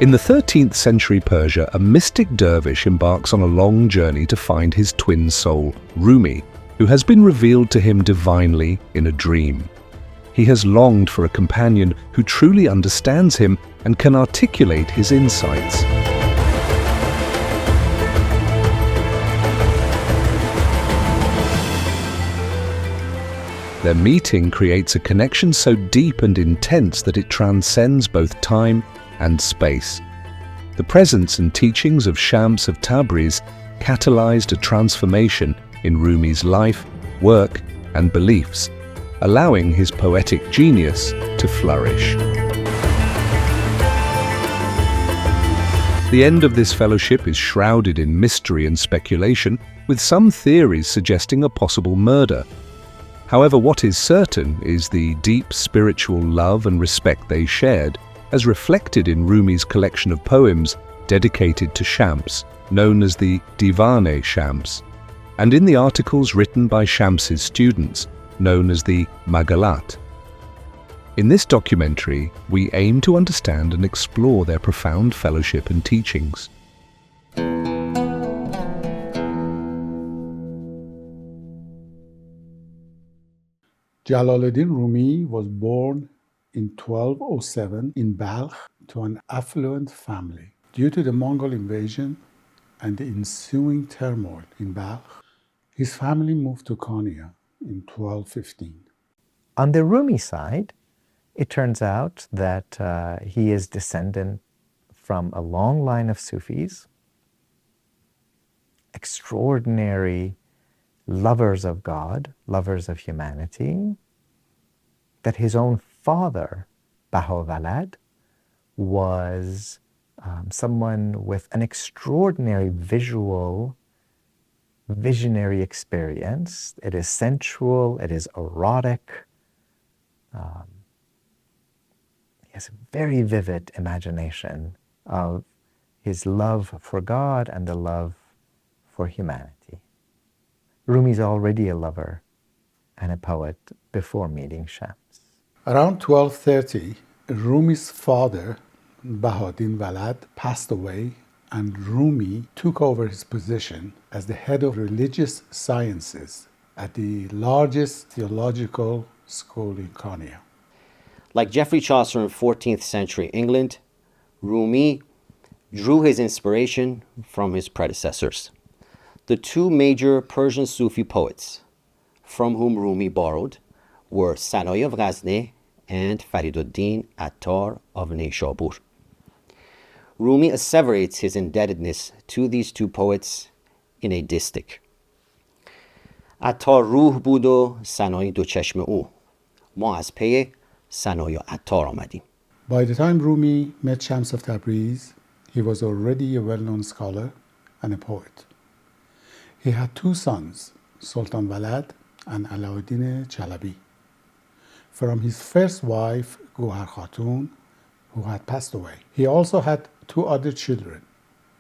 In the 13th century Persia, a mystic dervish embarks on a long journey to find his twin soul, Rumi, who has been revealed to him divinely in a dream. He has longed for a companion who truly understands him and can articulate his insights. Their meeting creates a connection so deep and intense that it transcends both time and space. The presence and teachings of Shams of Tabriz catalyzed a transformation in Rumi's life, work, and beliefs, allowing his poetic genius to flourish. The end of this fellowship is shrouded in mystery and speculation, with some theories suggesting a possible murder. However, what is certain is the deep spiritual love and respect they shared, as reflected in Rumi's collection of poems dedicated to Shams, known as the Divan-e Shams, and in the articles written by Shams's students, known as the Magalat. In this documentary, we aim to understand and explore their profound fellowship and teachings. Jalaluddin Rumi was born in 1207 in Balkh to an affluent family. Due to the Mongol invasion and the ensuing turmoil in Balkh, his family moved to Konya in 1215. On the Rumi side, it turns out that he is descendant from a long line of Sufis, extraordinary lovers of God, lovers of humanity, that his own father, Baha'u'llah, was someone with an extraordinary visionary experience. It is sensual, it is erotic. He has a very vivid imagination of his love for God and the love for humanity. Rumi's already a lover and a poet before meeting Shams. Around 1230, Rumi's father, Bahauddin Walad, passed away, and Rumi took over his position as the head of religious sciences at the largest theological school in Konya. Like Geoffrey Chaucer in 14th century England, Rumi drew his inspiration from his predecessors. The two major Persian Sufi poets from whom Rumi borrowed were Sanai of Ghazni and Fariduddin Attar of Nishabur. Rumi asseverates his indebtedness to these two poets in a distich. Attar ruh bud o Sanai do cheshme o. Ma az pey Sanai و Attar آمدیم. By the time Rumi met Shams of Tabriz, he was already a well-known scholar and a poet. He had two sons, Sultan Walad and Alauddin Chalabi, from his first wife, Gohar Khatun, who had passed away. He also had two other children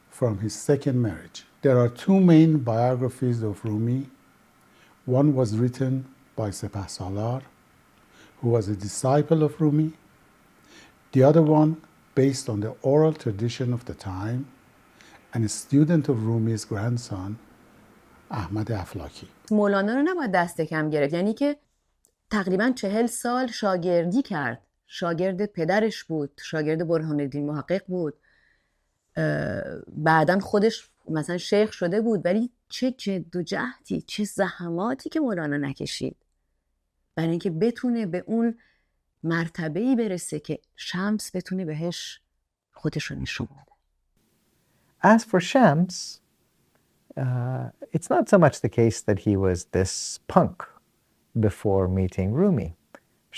from his second marriage. There are two main biographies of Rumi. One was written by Sepahsalar, who was a disciple of Rumi. The other one, based on the oral tradition of the time, and a student of Rumi's grandson, احمد افلاکی. مولانا رو نباید دست کم گرفت، یعنی که تقریباً 40 سال شاگردی کرد. شاگرد پدرش بود، شاگرد برهان الدین محقق بود، بعداً خودش مثلا شیخ شده بود، ولی چه جد و جهدی، چه زحماتی که مولانا نکشید برای اینکه بتونه به اون مرتبه‌ای برسه که شمس بتونه بهش خودش رو نشون بده. As for Shams, it's not so much the case that he was this punk before meeting Rumi.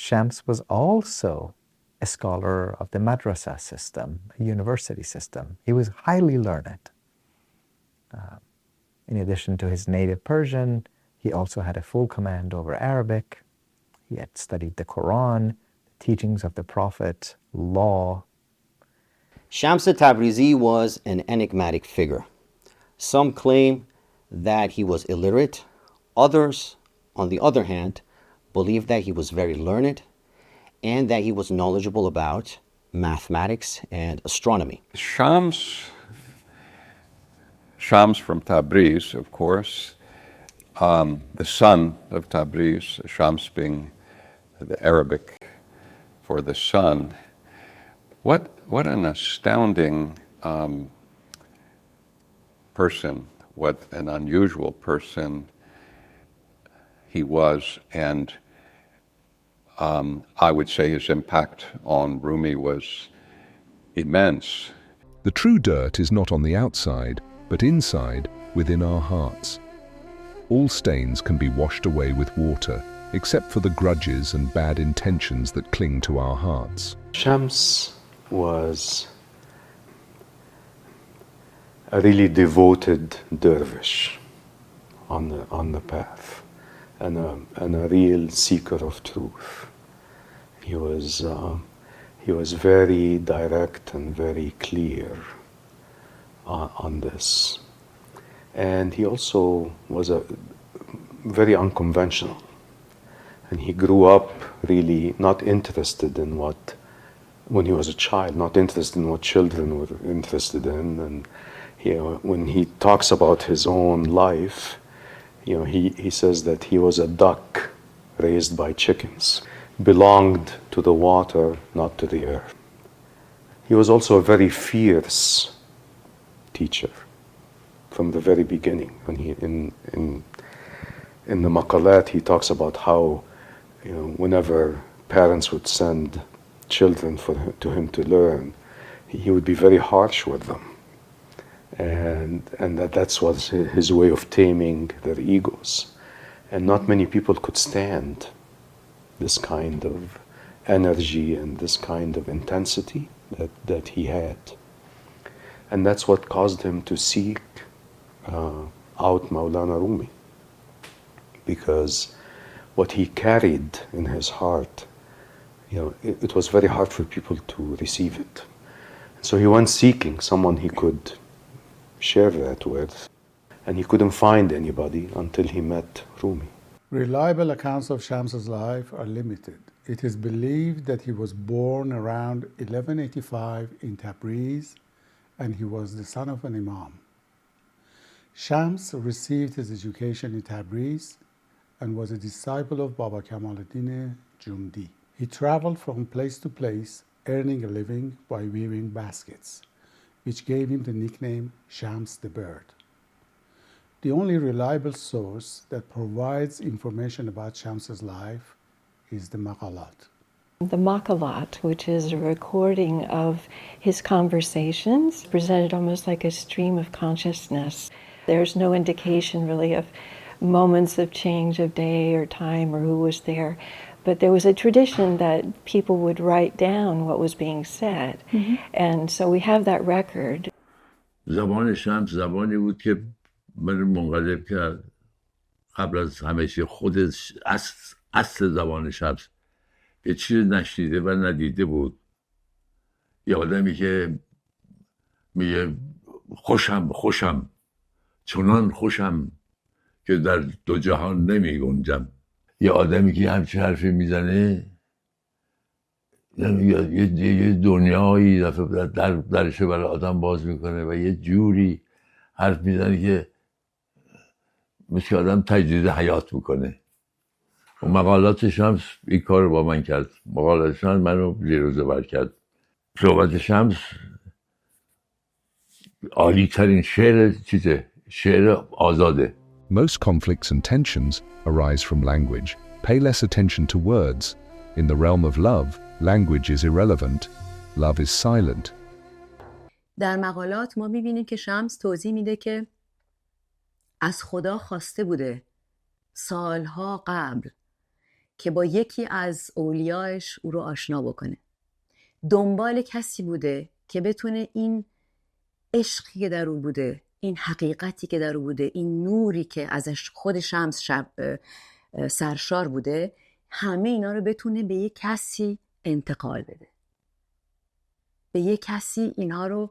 Shams was also a scholar of the madrasa system, a university system. He was highly learned. In addition to his native Persian, he also had a full command over Arabic. He had studied the Quran, the teachings of the Prophet, law. Shams Tabrizi was an enigmatic figure. Some claim that he was illiterate. Others, on the other hand, believe that he was very learned and that he was knowledgeable about mathematics and astronomy. Shams from Tabriz, of course, the son of Tabriz, Shams being the Arabic for the sun. What an astounding person, what an unusual person he was, and I would say his impact on Rumi was immense. The true dirt is not on the outside, but inside, within our hearts. All stains can be washed away with water, except for the grudges and bad intentions that cling to our hearts. Shams was a really devoted dervish on the path, and a real seeker of truth. He was very direct and very clear on this, and he also was very unconventional. And he grew up really not interested in when he was a child, not interested in what children were interested in. And when he talks about his own life, he says that he was a duck raised by chickens, belonged to the water, not to the earth. He was also a very fierce teacher from the very beginning. When in the maqalat, he talks about how whenever parents would send children to him to learn, he would be very harsh with them, and that was his way of taming their egos. And not many people could stand this kind of energy and this kind of intensity that he had, and that's what caused him to seek out Maulana Rumi, because what he carried in his heart, it was very hard for people to receive it. So he went seeking someone he could share that with, and he couldn't find anybody until he met Rumi. Reliable accounts of Shams's life are limited. It is believed that he was born around 1185 in Tabriz, and he was the son of an imam. Shams received his education in Tabriz and was a disciple of Baba Kamaluddin Jundi. He traveled from place to place, earning a living by weaving baskets, which gave him the nickname Shams the Bird. The only reliable source that provides information about Shams's life is the maqalat. The maqalat, which is a recording of his conversations, presented almost like a stream of consciousness. There's no indication really of moments of change of day or time or who was there. But there was a tradition that people would write down what was being said. Mm-hmm. And so we have that record. زبان شمس زبانی بود که من منقلب کرد قبل از همه چیز. خود اصل زبان شمس یه چیز نشنیده و ندیده بود. یه آدمی که میگه خوشم چنان خوشم که در دو جهان نمی گنجم. یه آدمی که همچه حرفی میزنه یه دنیایی درشو برای آدم باز میکنه و یه جوری حرف میزنه که مثل آدم تجدید حیات میکنه. و مقالات شمس این کار رو با من کرد. مقالات شمس من رو بیروزه بر کرد. صحبت شمس عالی ترین شعر آزاده. Most conflicts and tensions arise from language. Pay less attention to words. In the realm of love, language is irrelevant. Love is silent. در مقالات ما می‌بینیم که شمس توضیح میده که از خدا خواسته بوده سالها قبل که با یکی از اولیاش او رو آشنا بکنه. دنبال کسی بوده که بتونه این عشقی که در او بوده، این حقیقتی که در او بوده، این نوری که ازش خود شمس سرشار بوده، همه اینا رو بتونه به یه کسی انتقال بده، به یه کسی اینها رو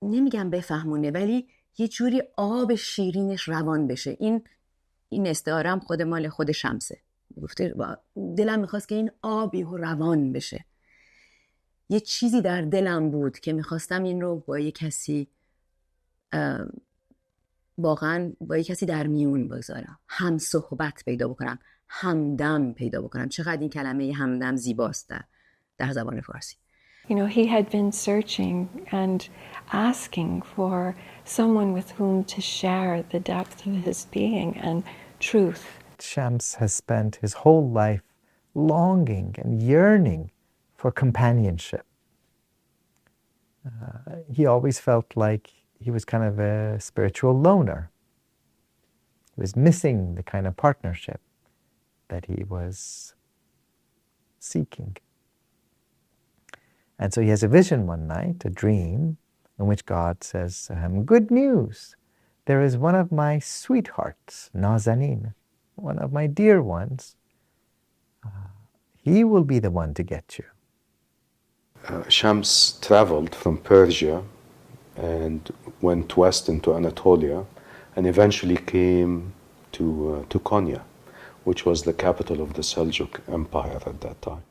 نمیگم بفهمونه، ولی یه جوری آب شیرینش روان بشه. این استعارم خود مال خود شمسه. گفته دلم میخواست که این آبی روان بشه. یه چیزی در دلم بود که میخواستم این رو با یه کسی واقعا با یه کسی در میون بگذارم، هم صحبت پیدا بکنم، همدم پیدا بکنم. چقدر این کلمه همدم زیباست در زبان فارسی. You know, he had been searching and asking for someone with whom to share the depth of his being and truth. Shams has spent his whole life longing and yearning for companionship. He always felt like he was kind of a spiritual loner. He was missing the kind of partnership that he was seeking. And so he has a vision one night, a dream, in which God says to him, "Good news! There is one of my sweethearts, Nazanin, one of my dear ones. He will be the one to get you." Shams traveled from Persia and went west into Anatolia and eventually came to Konya, which was the capital of the Seljuk Empire at that time.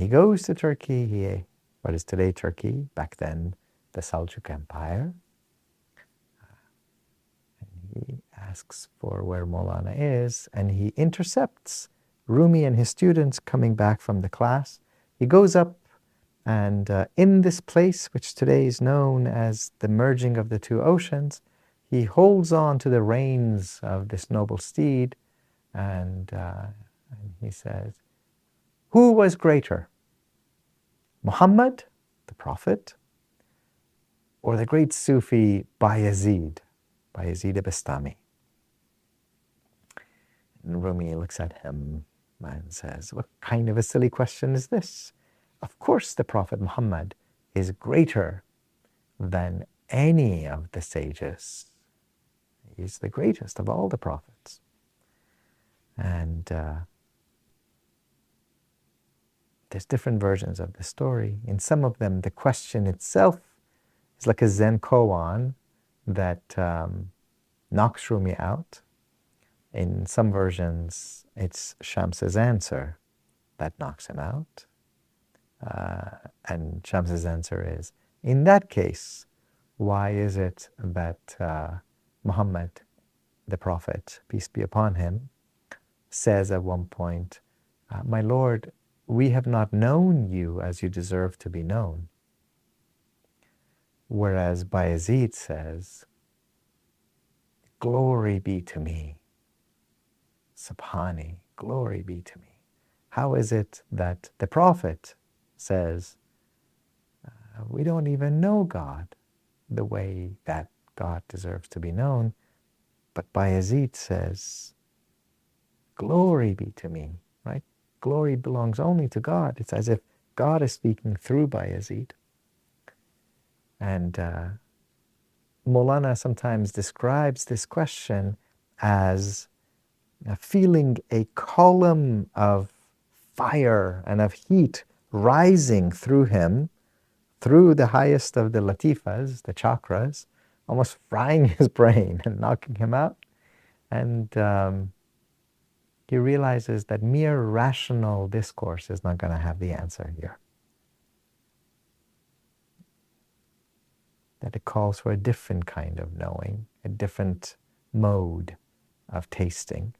He goes to Turkey, what is today Turkey, back then the Seljuk Empire. And he asks for where Maulana is, and he intercepts Rumi and his students coming back from the class. He goes up, and in this place, which today is known as the merging of the two oceans, he holds on to the reins of this noble steed, and he says, "Who was greater, Muhammad, the Prophet, or the great Sufi Bayezid Bastami?" And Rumi looks at him and says, "What kind of a silly question is this? Of course the Prophet Muhammad is greater than any of the sages. He's the greatest of all the prophets." And there's different versions of the story. In some of them, the question itself is like a Zen koan that knocks Rumi out. In some versions, it's Shams's answer that knocks him out. And Shams's answer is, in that case, why is it that Muhammad, the Prophet, peace be upon him, says at one point, "My Lord, we have not known you as you deserve to be known." Whereas Bayezid says, "Glory be to me. Subhani, glory be to me." How is it that the Prophet says, "We don't even know God the way that God deserves to be known," but Bayezid says, "Glory be to me," right? Glory belongs only to God. It's as if God is speaking through Bayezid. And Maulana sometimes describes this question as feeling a column of fire and of heat rising through him, through the highest of the latifas, the chakras, almost frying his brain and knocking him out. And he realizes that mere rational discourse is not going to have the answer here. That it calls for a different kind of knowing, a different mode of tasting.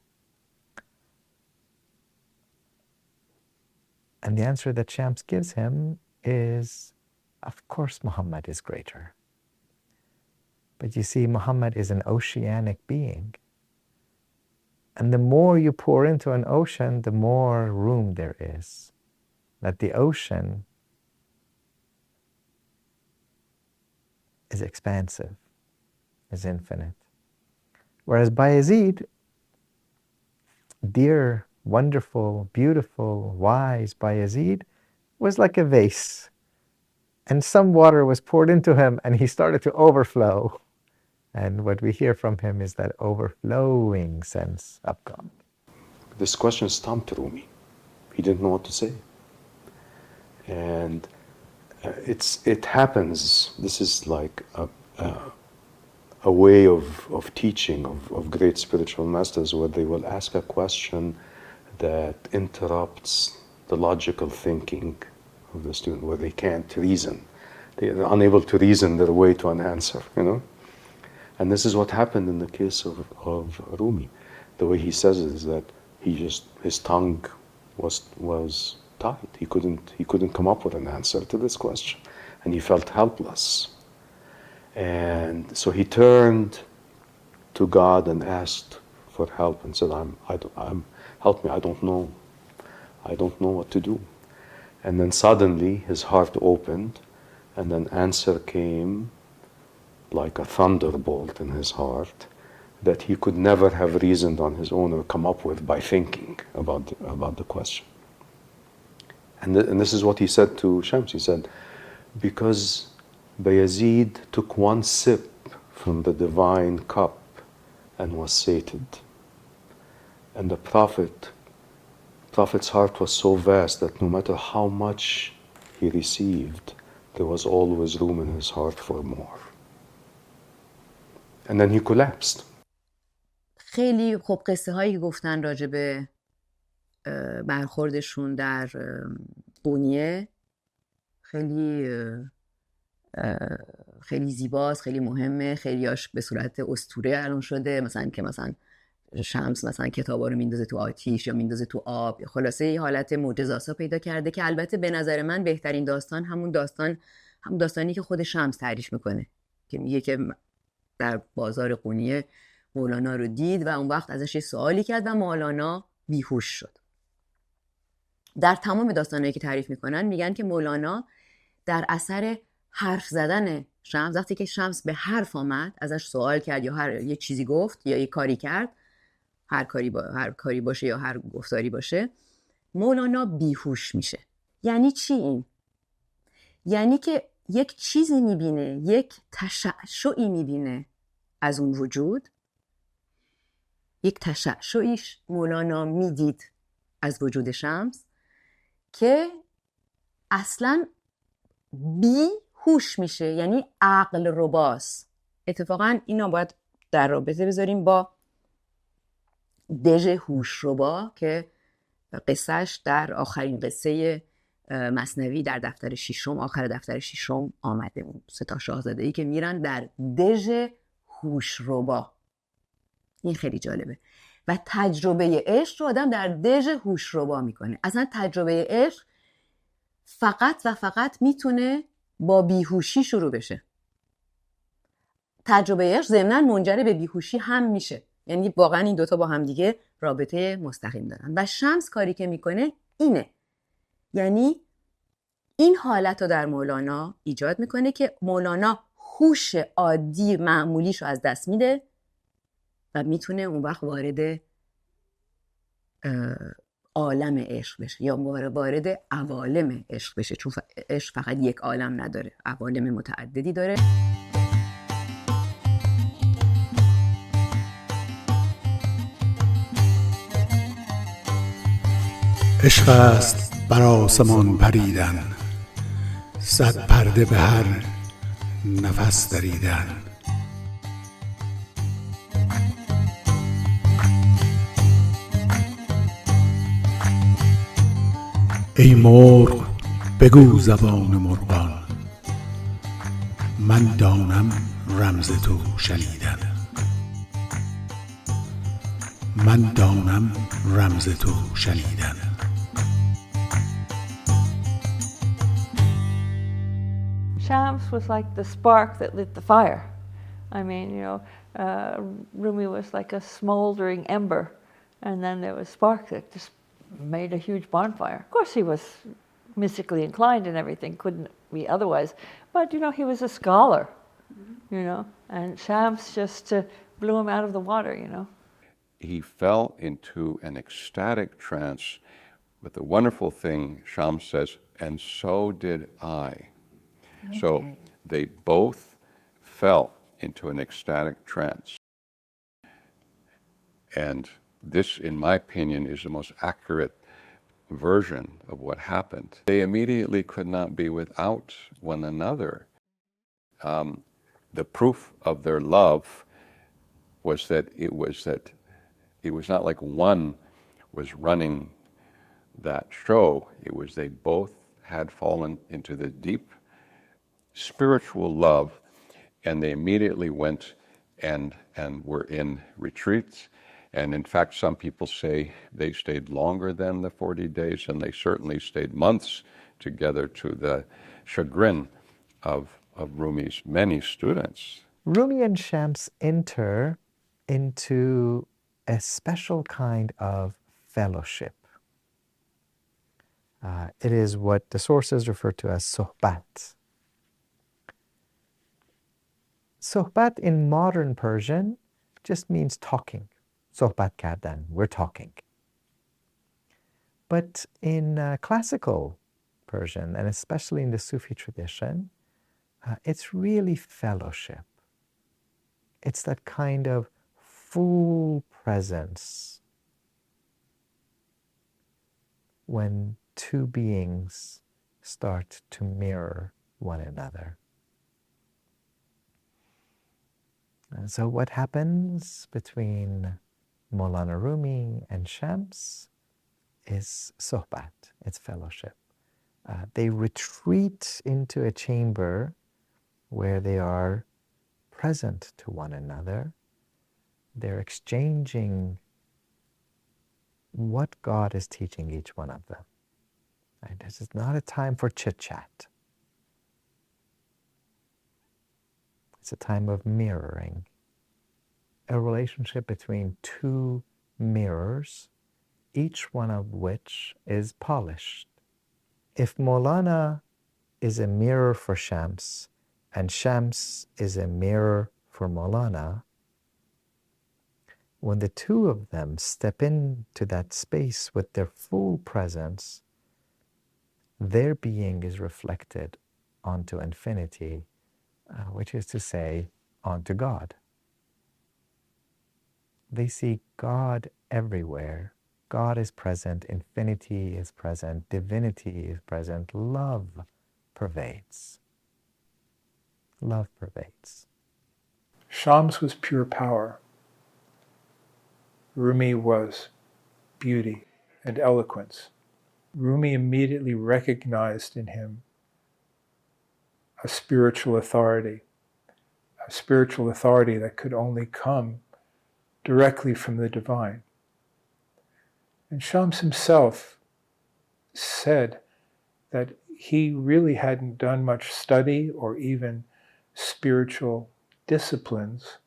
And the answer that Shams gives him is, of course Muhammad is greater. But you see, Muhammad is an oceanic being. And the more you pour into an ocean, the more room there is. That the ocean is expansive, is infinite. Whereas Bayezid, dear, wonderful, beautiful, wise Bayezid, was like a vase. And some water was poured into him and he started to overflow. And what we hear from him is that overflowing sense of God. this question stumped Rumi. He didn't know what to say. And it happens, this is like a way of teaching of great spiritual masters, where they will ask a question that interrupts the logical thinking of the student, where they can't reason. They're unable to reason their way to an answer, you know? And this is what happened in the case of Rumi. The way he says it is that his tongue was tied. He couldn't come up with an answer to this question. And he felt helpless. And so he turned to God and asked for help and said, help me, I don't know what to do. And then suddenly his heart opened, and an answer came like a thunderbolt in his heart that he could never have reasoned on his own or come up with by thinking about the question. And this is what he said to Shams. He said, because Bayezid took one sip from the divine cup and was sated. And the Prophet's heart was so vast that no matter how much he received, there was always room in his heart for more. And then he collapsed. خیلی خوب قصه هایی گفتن راجع به برخوردشون در قونیه. خیلی زیباست، خیلی مهمه، خیلیاش به صورت اسطوره الان شده، مثلا که مثلا شمس مثلا کتابا رو میندازه تو آتیش یا میندازه تو آب، یا خلاصه یه حالت معجزه‌آسا پیدا کرده که البته به نظر من بهترین داستان همون داستانی که خود شمس تعریف میکنه که میگه که در بازار قونیه مولانا رو دید و اون وقت ازش یه سوالی کرد و مولانا بیهوش شد. در تمام داستانایی که تعریف میکنن میگن که مولانا در اثر حرف زدن شمس، وقتی که شمس به حرف آمد، ازش سوال کرد یا یه چیزی گفت یا یه کاری کرد، هر کاری باشه یا هر گفتاری باشه، مولانا بیهوش میشه. یعنی چی این؟ یعنی که یک چیزی میبینه، یک تشعشعی میبینه از اون وجود، یک تشعشعیش مولانا میدید از وجود شمس که اصلاً بیهوش میشه، یعنی عقل رباست. اتفاقاً اینا باید در رابطه بذاریم با دژ هوشربا که قصهش در آخرین قصه مثنوی در دفتر ششم، آخر دفتر ششم آمده. اون 3 شاهزاده‌ای که میرن در دژ هوشربا. این خیلی جالبه. و تجربه عشق رو آدم در دژ هوشربا میکنه. اصلا تجربه عشق فقط و فقط میتونه با بیهوشی شروع بشه. تجربه عشق ضمناً منجر به بیهوشی هم میشه. یعنی واقعا این دوتا با هم دیگه رابطه مستقیم دارن. و شمس کاری که میکنه اینه. یعنی این حالت رو در مولانا ایجاد میکنه که مولانا هوش عادی معمولیش رو از دست میده و میتونه اون وقت وارد عالم عشق بشه یا وارد عوالم عشق بشه، چون عشق فقط یک عالم نداره، عوالم متعددی داره. عشق است بر آسمان پریدن، صد پرده به هر نفس دریدن. ای مرغ بگو زبان مرغان، من دانم رمز تو شنیدن. من دانم رمز تو شنیدن. Shams was like the spark that lit the fire. I mean, Rumi was like a smoldering ember, and then there was spark that just made a huge bonfire. Of course, he was mystically inclined and everything, couldn't be otherwise, but he was a scholar, and Shams just blew him out of the water, He fell into an ecstatic trance, but the wonderful thing, Shams says, and so did I. Okay. So they both fell into an ecstatic trance. And this, in my opinion, is the most accurate version of what happened. They immediately could not be without one another. The proof of their love was that it was not like one was running that show. It was they both had fallen into the deep spiritual love, and they immediately went and were in retreats. And in fact, some people say they stayed longer than the 40 days, and they certainly stayed months together, to the chagrin of Rumi's many students. Rumi and Shams enter into a special kind of fellowship. It is what the sources refer to as sohbat. Sohbat in modern Persian just means talking. Sohbat kardan, we're talking. But in classical Persian, and especially in the Sufi tradition, it's really fellowship. It's that kind of full presence when two beings start to mirror one another. And so what happens between Maulana Rumi and Shams is sohbat, it's fellowship. They retreat into a chamber where they are present to one another. They're exchanging what God is teaching each one of them. Right? This is not a time for chit-chat. It's a time of mirroring, a relationship between two mirrors, each one of which is polished. If Maulana is a mirror for Shams, and Shams is a mirror for Maulana, when the two of them step into that space with their full presence, their being is reflected onto infinity, which is to say, onto God. They see God everywhere. God is present, infinity is present, divinity is present, love pervades. Love pervades. Shams was pure power. Rumi was beauty and eloquence. Rumi immediately recognized in him a spiritual authority that could only come directly from the divine. And Shams himself said that he really hadn't done much study or even spiritual disciplines,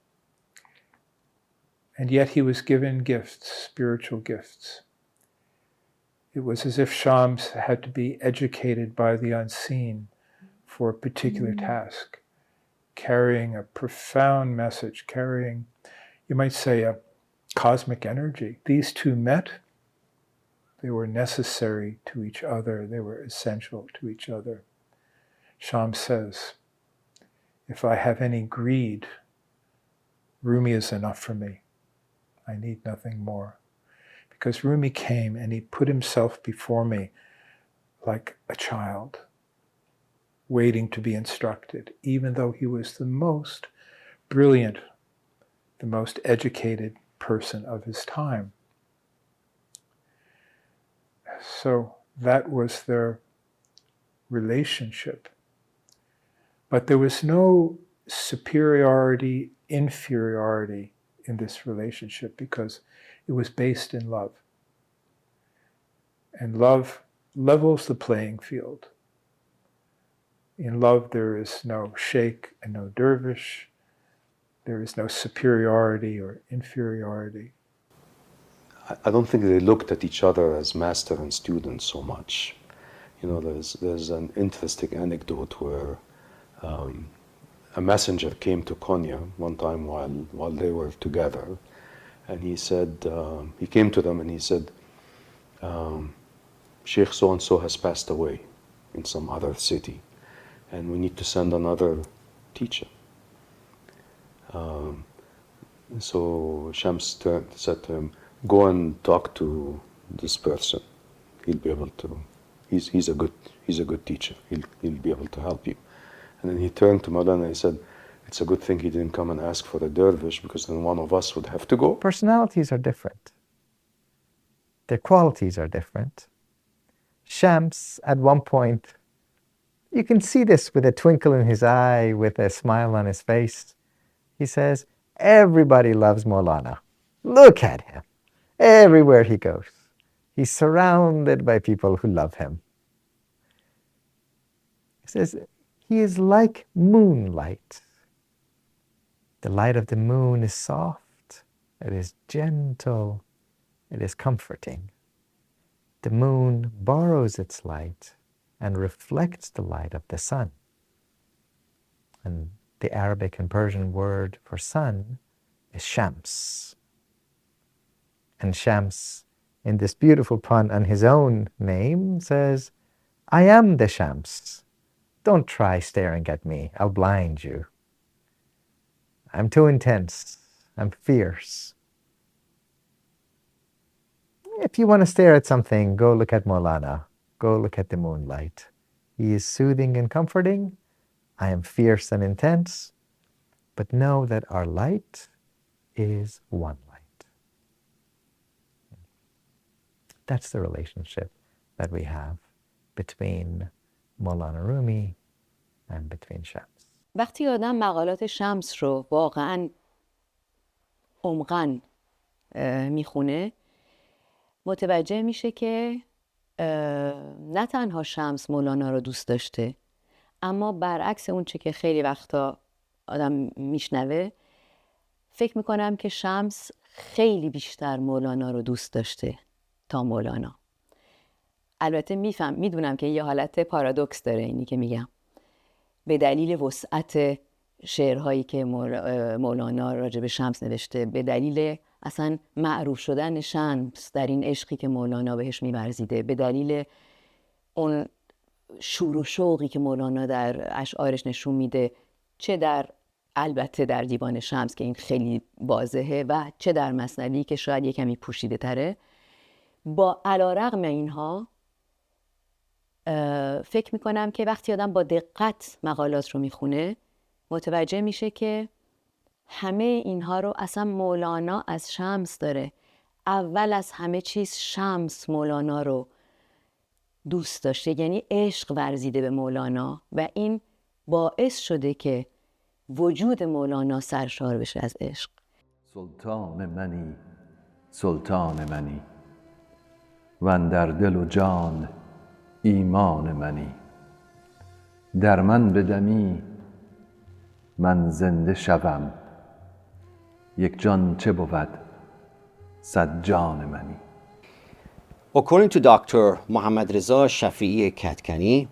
and yet he was given gifts, spiritual gifts. It was as if Shams had to be educated by the unseen for a particular task, carrying a profound message, carrying, you might say, a cosmic energy. These two met. They were necessary to each other. They were essential to each other. Shams says, if I have any greed, Rumi is enough for me. I need nothing more. Because Rumi came and he put himself before me like a child, waiting to be instructed, even though he was the most brilliant, the most educated person of his time. So that was their relationship. But there was no superiority, inferiority in this relationship because it was based in love. And love levels the playing field. In love, there is no sheikh and no dervish. There is no superiority or inferiority. I don't think they looked at each other as master and student so much. You know, there's an interesting anecdote where a messenger came to Konya one time while they were together, and he said, he came to them and he said, Sheikh so-and-so has passed away in some other city, and we need to send another teacher. So Shams said to him, go and talk to this person. He'll be able to. He's a good teacher. He'll be able to help you. And then he turned to Maulana and he said, it's a good thing he didn't come and ask for a dervish, because then one of us would have to go. Personalities are different. Their qualities are different. Shams, at one point, you can see this with a twinkle in his eye, with a smile on his face. He says, everybody loves Maulana. Look at him. Everywhere he goes, he's surrounded by people who love him. He says, he is like moonlight. The light of the moon is soft, it is gentle, it is comforting. The moon borrows its light and reflects the light of the sun. And the Arabic and Persian word for sun is Shams. And Shams, in this beautiful pun on his own name, says, I am the Shams. Don't try staring at me, I'll blind you. I'm too intense, I'm fierce. If you want to stare at something, go look at Maulana, go look at the moonlight. He is soothing and comforting. I am fierce and intense, but know that our light is one light. That's the relationship that we have between Maulana Rumi and between Shams. وقتی آدم مقالات شمس رو واقعاً عمقاً میخونه، متوجه میشه که نه تنها شمس مولانا رو دوست داشته، اما برعکس اون چه که خیلی وقتا آدم میشنوه، فکر میکنم که شمس خیلی بیشتر مولانا رو دوست داشته تا مولانا. البته میدونم که یه حالت پارادوکس داره اینی که میگم، به دلیل وسعت شعرهایی که مولانا راجع به شمس نوشته، به دلیل اصلا معروف شدن شمس در این عشقی که مولانا بهش می‌ورزیده، به دلیل اون شور و شوقی که مولانا در اشعارش نشون میده، چه البته در دیوان شمس که این خیلی واضحه و چه در مثنوی که شاید یه کمی پوشیده تره، با علی‌رغم اینها فکر میکنم که وقتی آدم با دقت مقالات رو میخونه، متوجه میشه که همه اینها رو اصلا مولانا از شمس داره. اول از همه چیز شمس مولانا رو دوست داشته، یعنی عشق ورزیده به مولانا و این باعث شده که وجود مولانا سرشار بشه از عشق. سلطان منی سلطان منی و اندر دل و جان ایمان منی، در من بدمی من زنده شوم، یک جان چه بود صد جان منی. According to Dr. Muhammad Reza Shafi'i Katkani,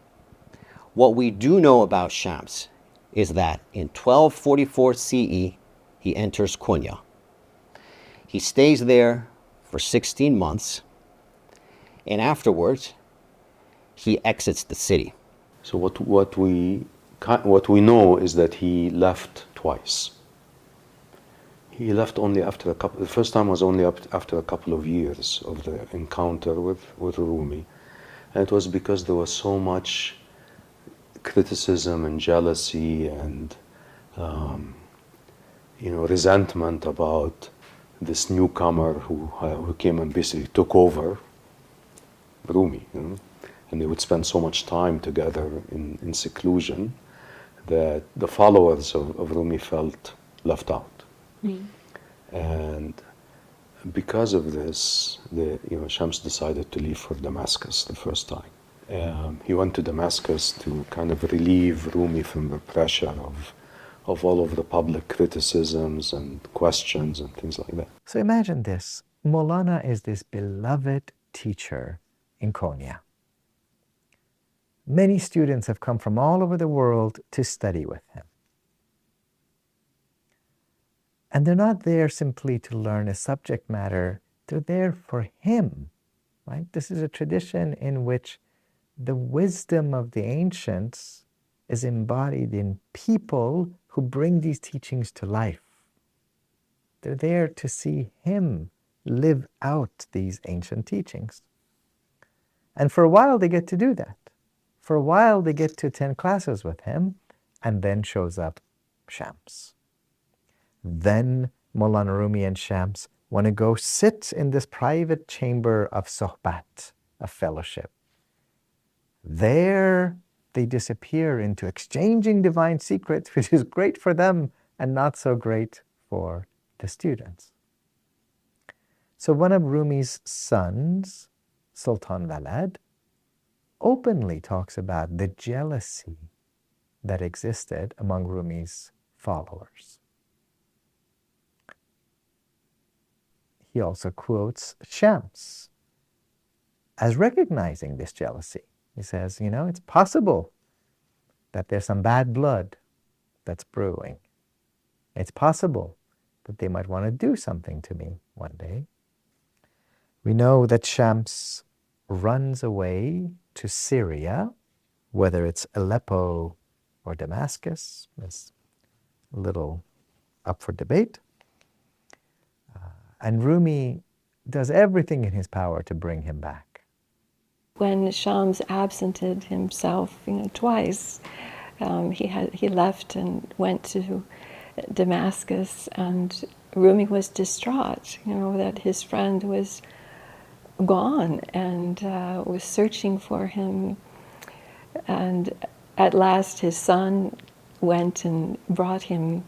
what we do know about Shams is that in 1244 CE, he enters Konya. He stays there for 16 months, and afterwards, he exits the city. So what we know is that he left twice. He left only after the first time was only after a couple of years of the encounter with Rumi. And it was because there was so much criticism and jealousy and resentment about this newcomer who came and basically took over Rumi. And they would spend so much time together in seclusion that the followers of Rumi felt left out. And because of this, Shams decided to leave for Damascus the first time. He went to Damascus to kind of relieve Rumi from the pressure of all of the public criticisms and questions and things like that. So imagine this. Maulana is this beloved teacher in Konya. Many students have come from all over the world to study with him. And they're not there simply to learn a subject matter, they're there for him, right? This is a tradition in which the wisdom of the ancients is embodied in people who bring these teachings to life. They're there to see him live out these ancient teachings. And for a while they get to do that. For a while they get to attend classes with him, and then shows up Shams. Then Maulana Rumi and Shams want to go sit in this private chamber of sohbat, of fellowship. There they disappear into exchanging divine secrets, which is great for them and not so great for the students. So one of Rumi's sons, Sultan Walad, openly talks about the jealousy that existed among Rumi's followers. He also quotes Shams as recognizing this jealousy. He says, it's possible that there's some bad blood that's brewing. It's possible that they might want to do something to me one day. We know that Shams runs away to Syria, whether it's Aleppo or Damascus, is a little up for debate. And Rumi does everything in his power to bring him back. When Shams absented himself, twice, he left and went to Damascus, and Rumi was distraught, that his friend was gone, and was searching for him. And at last his son went and brought him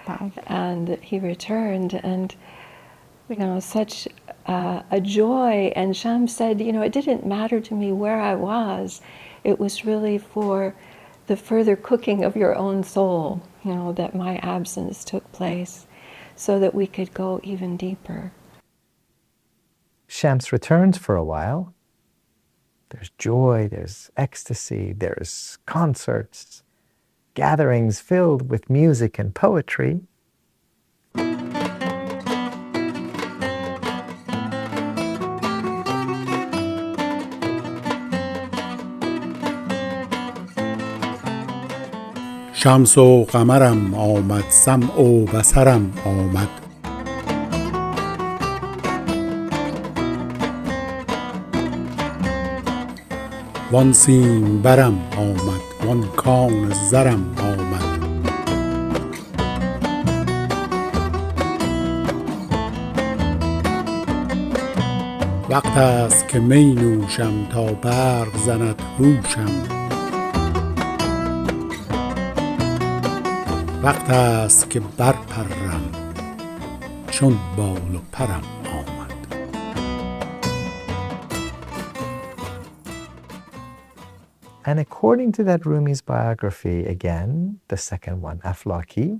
back, and he returned, and such a joy. And Shams said, it didn't matter to me where I was. It was really for the further cooking of your own soul, that my absence took place, so that we could go even deeper. Shams returns for a while. There's joy, there's ecstasy, there's concerts, gatherings filled with music and poetry. شمس و قمرم آمد، سمع و بصرم آمد. وان سیم برم آمد، وان کان زرم آمد. وقت است که می نوشم تا برق زند هوشم. وقت است که برپرم چون بال و پرم آمد. And according to that Rumi's biography, again, the second one, Aflaki,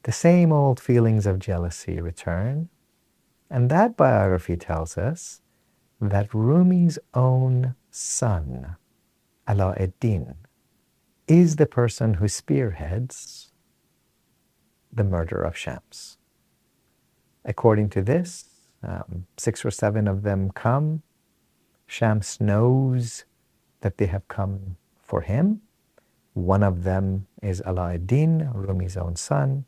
the same old feelings of jealousy return. And that biography tells us that Rumi's own son, Alauddin, is the person who spearheads the murder of Shams. According to this, 6 or 7 of them come. Shams knows that they have come for him. One of them is Alauddin, Rumi's own son.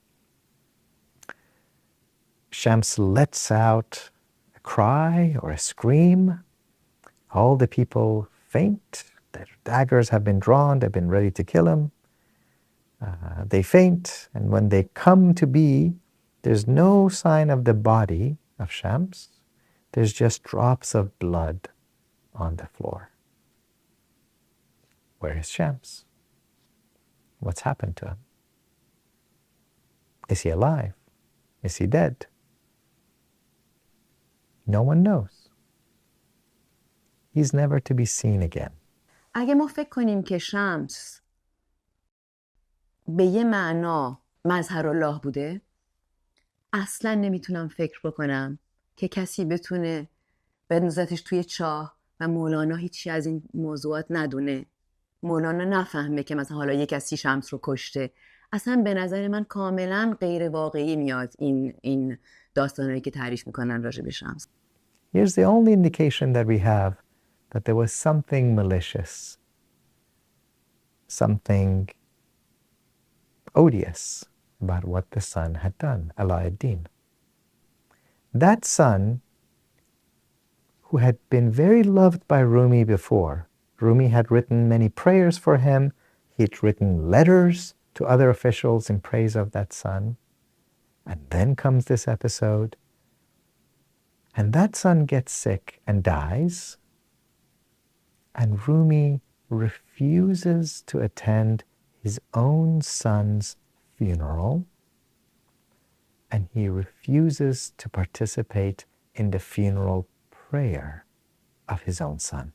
Shams lets out a cry or a scream. All the people faint. Their daggers have been drawn. They've been ready to kill him. They faint, and when they come to be, there's no sign of the body of Shams. There's just drops of blood on the floor. Where is Shams? What's happened to him? Is he alive? Is he dead? No one knows. He's never to be seen again. اگه ما فکر کنیم که شمس به یه معنا مظهر الله بوده، اصلا نمیتونم فکر بکنم که کسی بتونه بندازتش توی چاه و مولانا هیچی از این موضوعات ندونه. مولانا نفهمه که مثلا حالا یه کسی شمس رو کشته. اصلا به نظر من کاملا غیر واقعی میاد این داستانایی که تعریف میکنن راجع به شمس. Here's the only indication that we have that there was something malicious, something odious about what the son had done, Alauddin. That son who had been very loved by Rumi before. Rumi had written many prayers for him. He'd written letters to other officials in praise of that son. And then comes this episode. And that son gets sick and dies. And Rumi refuses to attend his own son's funeral. And he refuses to participate in the funeral prayer of his own son.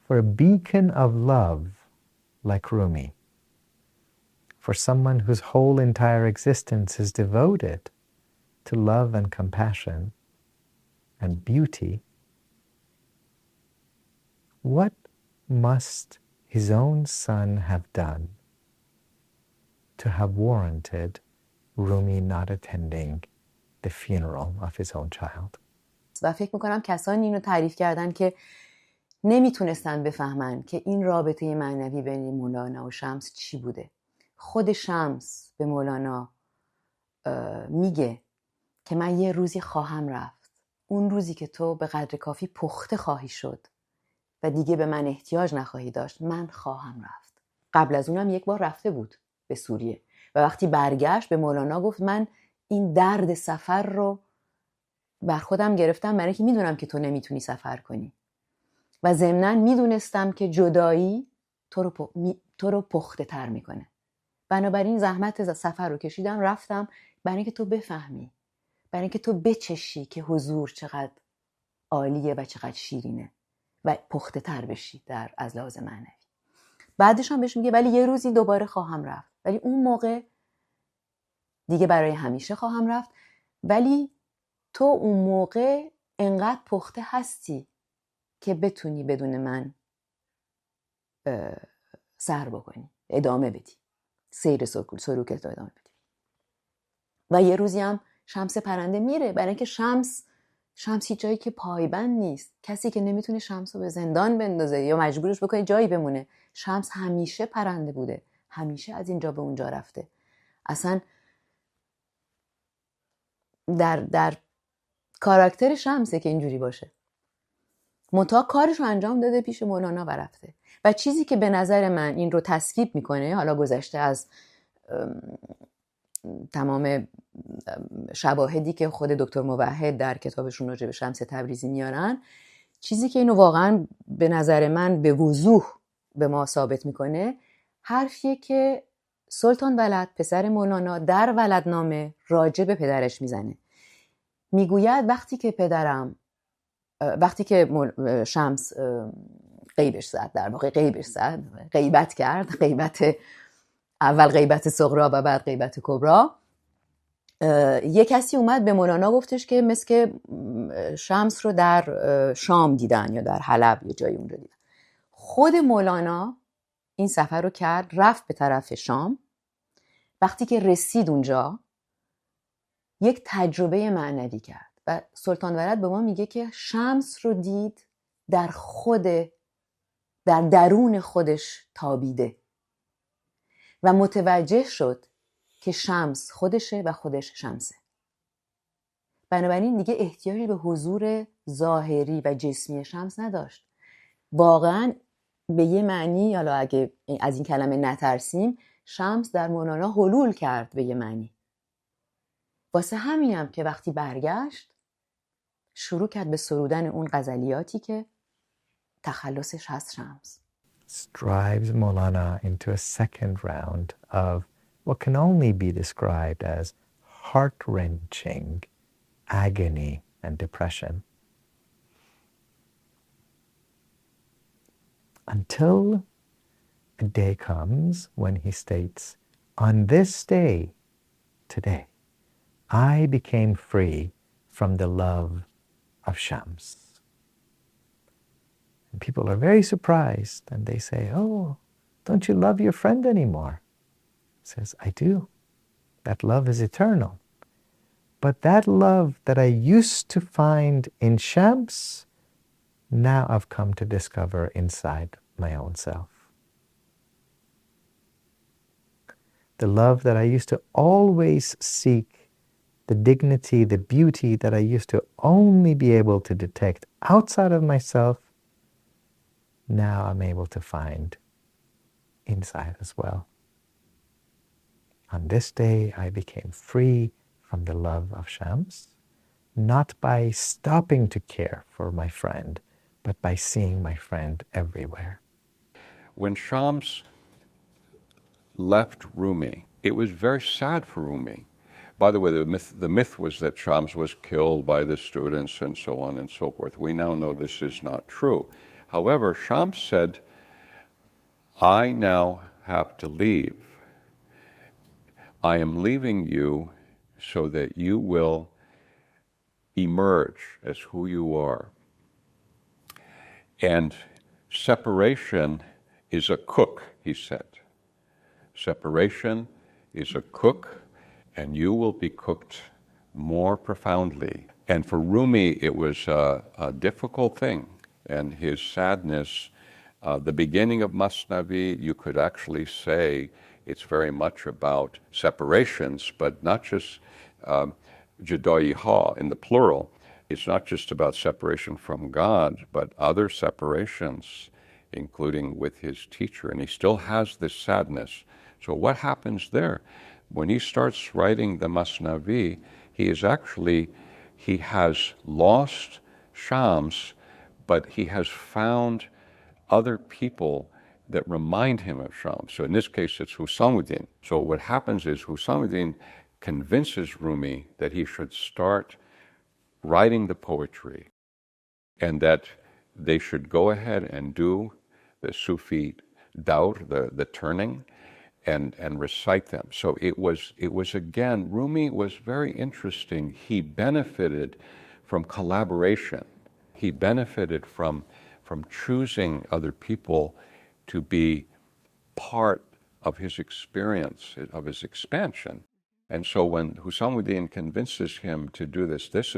For a beacon of love like Rumi, for someone whose whole entire existence is devoted to love and compassion and beauty, what must his own son have done to have warranted Rumi not attending the funeral of his own child? و فکر میکنم کسانی اینو تعریف کردن که نمیتونستن بفهمن که این رابطه معنوی بین مولانا و شمس چی بوده. خود شمس به مولانا میگه که من یه روزی خواهم رفت، اون روزی که تو به قدر کافی پخته خواهی شد و دیگه به من احتیاج نخواهی داشت، من خواهم رفت. قبل از اونم یک بار رفته بود به سوریه و وقتی برگشت به مولانا گفت من این درد سفر رو بر خودم گرفتم برای اینکه میدونم که تو نمیتونی سفر کنی و ضمناً میدونستم که جدایی تو رو پخته تر میکنه. بنابراین زحمت سفر رو کشیدم، رفتم برای اینکه تو بفهمی، برای اینکه تو بچشی که حضور چقدر عالیه و چقدر شیرینه و پخته تر بشی از لحاظ معنوی. بعدش هم بهش میگه ولی یه روزی دوباره خواهم رفت، ولی اون موقع دیگه برای همیشه خواهم رفت، ولی تو اون موقع انقدر پخته هستی که بتونی بدون من سر بکنی، ادامه بدی، سیر سلوکت رو ادامه بدی. و یه روزی هم شمس پرنده میره برای اینکه شمس هیچ جایی که پایبند نیست، کسی که نمیتونه شمس رو به زندان بندازه یا مجبورش بکنه جایی بمونه. شمس همیشه پرنده بوده، همیشه از اینجا به اونجا رفته. اصلا در کاراکتر شمسه که اینجوری باشه. منتها کارش رو انجام داده، پیش مولانا و رفته. و چیزی که به نظر من این رو تسکیب میکنه، حالا گذشته از تمام شواهدی که خود دکتر موحد در کتابشون راجع به شمس تبریزی میارن، چیزی که اینو واقعا به نظر من به وضوح به ما ثابت میکنه، حرفیه که سلطان ولد پسر مولانا در ولدنامه راجع به پدرش میزنه. میگوید وقتی که شمس غیبش زد، در واقع غیبت کرد، اول غیبت صغرا و بعد غیبت کبرا، یه کسی اومد به مولانا گفتش که مثل که شمس رو در شام دیدن یا در حلب یا جایی اونجا دیدن. خود مولانا این سفر رو کرد، رفت به طرف شام. وقتی که رسید اونجا یک تجربه معنوی کرد و سلطان ولد به ما میگه که شمس رو دید در درون خودش تابیده و متوجه شد که شمس خودشه و خودش شمسه. بنابراین دیگه احتیاجی به حضور ظاهری و جسمی شمس نداشت. واقعا به یه معنی، حالا اگه از این کلمه نترسیم، شمس در مولانا حلول کرد به یه معنی. واسه همینم که وقتی برگشت شروع کرد به سرودن اون غزلیاتی که تخلصش هست شمس. Drives Maulana into a second round of what can only be described as heart-wrenching agony and depression. Until a day comes when he states, on this day, today, I became free from the love of Shams. And people are very surprised and they say, oh, don't you love your friend anymore? He says, I do. That love is eternal. But that love that I used to find in Shams, now I've come to discover inside my own self. The love that I used to always seek the dignity, the beauty that I used to only be able to detect outside of myself, now I'm able to find inside as well. On this day, I became free from the love of Shams, not by stopping to care for my friend, but by seeing my friend everywhere. When Shams left Rumi, it was very sad for Rumi. By the way, the myth was that Shams was killed by the students and so on and so forth. We now know this is not true. However, Shams said, I now have to leave. I am leaving you so that you will emerge as who you are. And separation is a cook, he said. Separation is a cook, and you will be cooked more profoundly. And for Rumi, it was a difficult thing. And his sadness, the beginning of Masnavi, you could actually say it's very much about separations, but not just Judai Ha in the plural. It's not just about separation from God, but other separations, including with his teacher. And he still has this sadness. So what happens there? When he starts writing the Masnavi, he has lost Shams, but he has found other people that remind him of Shams. So in this case, it's Husamuddin. So what happens is Husamuddin convinces Rumi that he should start writing the poetry and that they should go ahead and do the Sufi daur, the turning, and recite them. So it was again, Rumi was very interesting. He benefited from collaboration. He benefited from choosing other people to be part of his experience, of his expansion. And so when Husamuddin convinces him to do this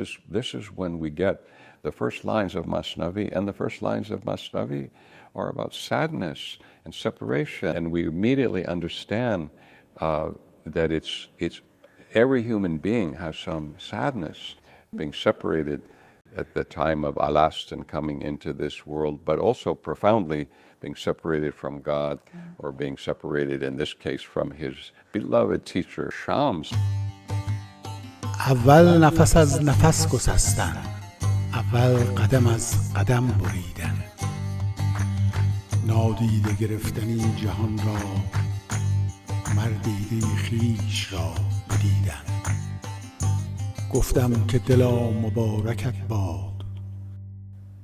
is when we get the first lines of Masnavi, and the first lines of Masnavi are about sadness and separation. And we immediately understand that it's every human being has some sadness, being separated at the time of Alast and coming into this world, but also profoundly being separated from God, or being separated, in this case, from his beloved teacher, Shams. اول نفس از نفس گسستن، اول قدم از قدم بریدن، نادیده گرفتنی جهان را، مردیده خویش را بدیدن. گفتم که دلا مبارکت باد،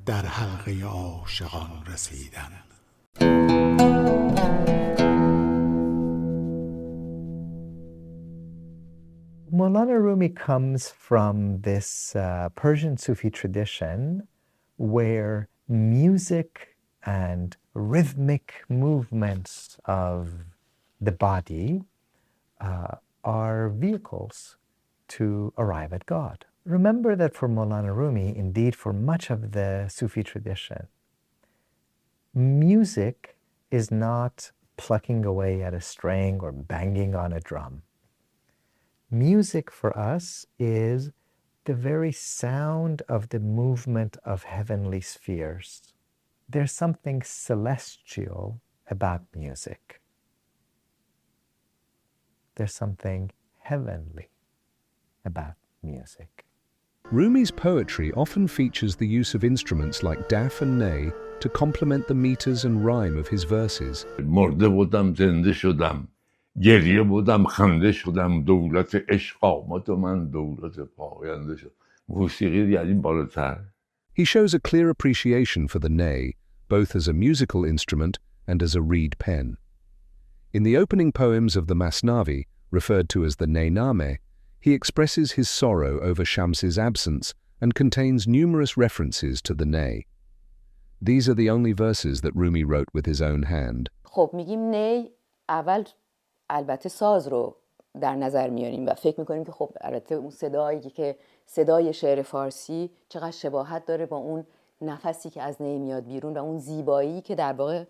در حلقه عاشقان رسیدن. Maulana Rumi comes from this Persian Sufi tradition where music and rhythmic movements of the body are vehicles to arrive at God. Remember that for Maulana Rumi, indeed for much of the Sufi tradition, music is not plucking away at a string or banging on a drum. Music for us is the very sound of the movement of heavenly spheres. There's something celestial about music. There's something heavenly about music. Rumi's poetry often features the use of instruments like daf and ney to complement the meters and rhyme of his verses. مرده بودم زنده شدم گریه بودم خنده شدم دولت عشق آمد و من دولت پاینده شدم موسیقی یعنی بالاتر. He shows a clear appreciation for the ney, both as a musical instrument and as a reed pen. In the opening poems of the Masnavi, referred to as the Neyname, he expresses his sorrow over Shams's absence and contains numerous references to the ney. These are the only verses that Rumi wrote with his own hand. خب میگیم نی اول البته ساز رو در نظر میاریم و فکر میکنیم که خب البته اون صدایی که صدای شعر فارسی چقدر شباهت داره با اون نفسی که از نی میاد بیرون و اون زیبایی که در واقع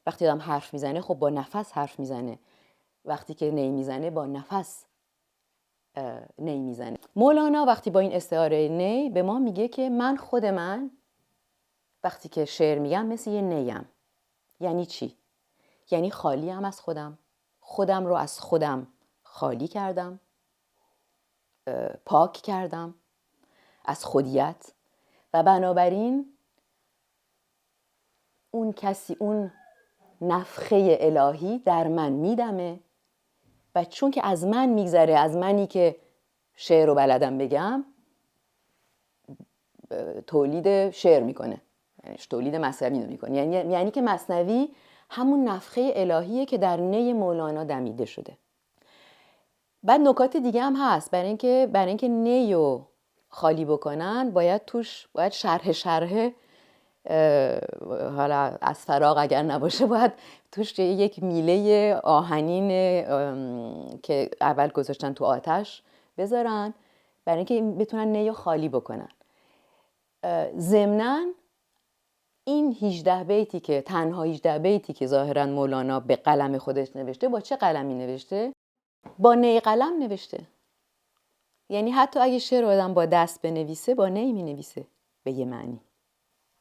وقتی آدم حرف میزنه خب با نفس حرف میزنه، وقتی که نی میزنه با نفس نی میزنه. مولانا وقتی با این استعاره نی به ما میگه که من خود من وقتی که شعر میگم مثل یه نیم. یعنی چی؟ یعنی خالیم از خودم، خودم رو از خودم خالی کردم، پاک کردم از خودیت و بنابراین اون نفخه الهی در من میدمه و چون که از من میگذره، از منی که شعر رو بلدم بگم، تولید شعر میکنه، یعنی تولید مثنوی میکنه. یعنی که مثنوی همون نفخه الهیه که در نی مولانا دمیده شده. بعد نکات دیگه هم هست. برای اینکه نی رو خالی بکنن باید شرح حالا از فراغ اگر نباشه باید توش یک میله آهنین که اول گذاشتن تو آتش بذارن برای اینکه بتونن نی رو خالی بکنن. ضمناً این 18 بیتی که تنها 18 بیتی که ظاهراً مولانا به قلم خودش نوشته، با چه قلمی نوشته؟ با نی قلم نوشته. یعنی حتی اگه شعر آدم با دست بنویسه با نی می نویسه به یه معنی.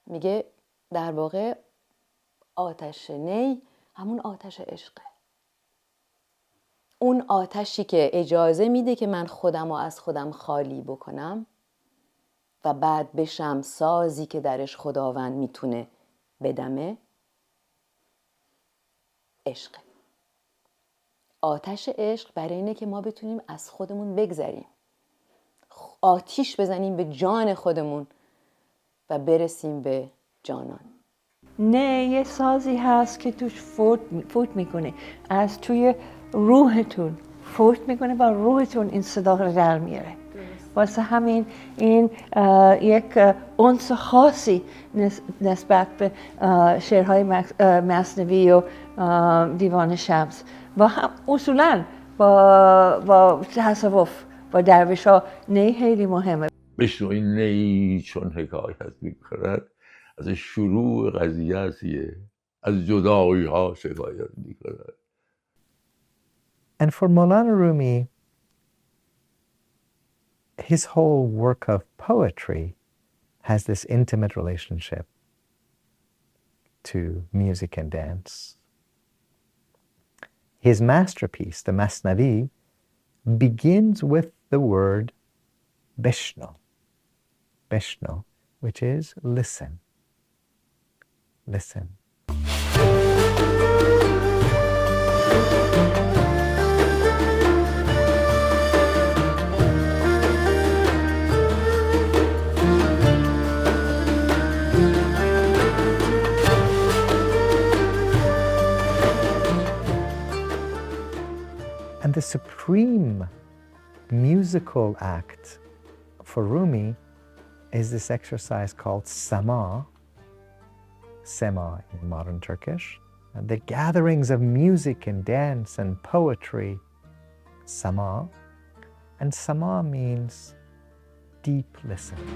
میگه در واقع آتش نی همون آتش عشقه. اون آتشی که اجازه میده که من خودم رو از خودم خالی بکنم و بعد بشم سازی که درش خداوند میتونه بدمه. عشق. آتش عشق برای اینه که ما بتونیم از خودمون بگذریم، آتیش بزنیم به جان خودمون و برسیم به جانان. نه یه سازی هست که توش فوت میکنه، از توی روحتون فوت میکنه و روحتون این صدا رو در میاره. واسه همین این یک انس خاصی نسبت به شعرهای مثنوی و دیوان شمس و هم اصولاً با تصوف و درویش ها نی خیلی مهمه. بشنو این نی چون حکایت میکند از شروع قضیه ازیه، از جدایی ها شکایت میکند. And for Maulana Rumi, his whole work of poetry has this intimate relationship to music and dance. His masterpiece, the Masnavi, begins with the word Bishno, Bishno, which is listen, listen. And the supreme musical act for Rumi is this exercise called Sama, Sema in modern Turkish, and the gatherings of music and dance and poetry, Sama. And Sama means deep listening.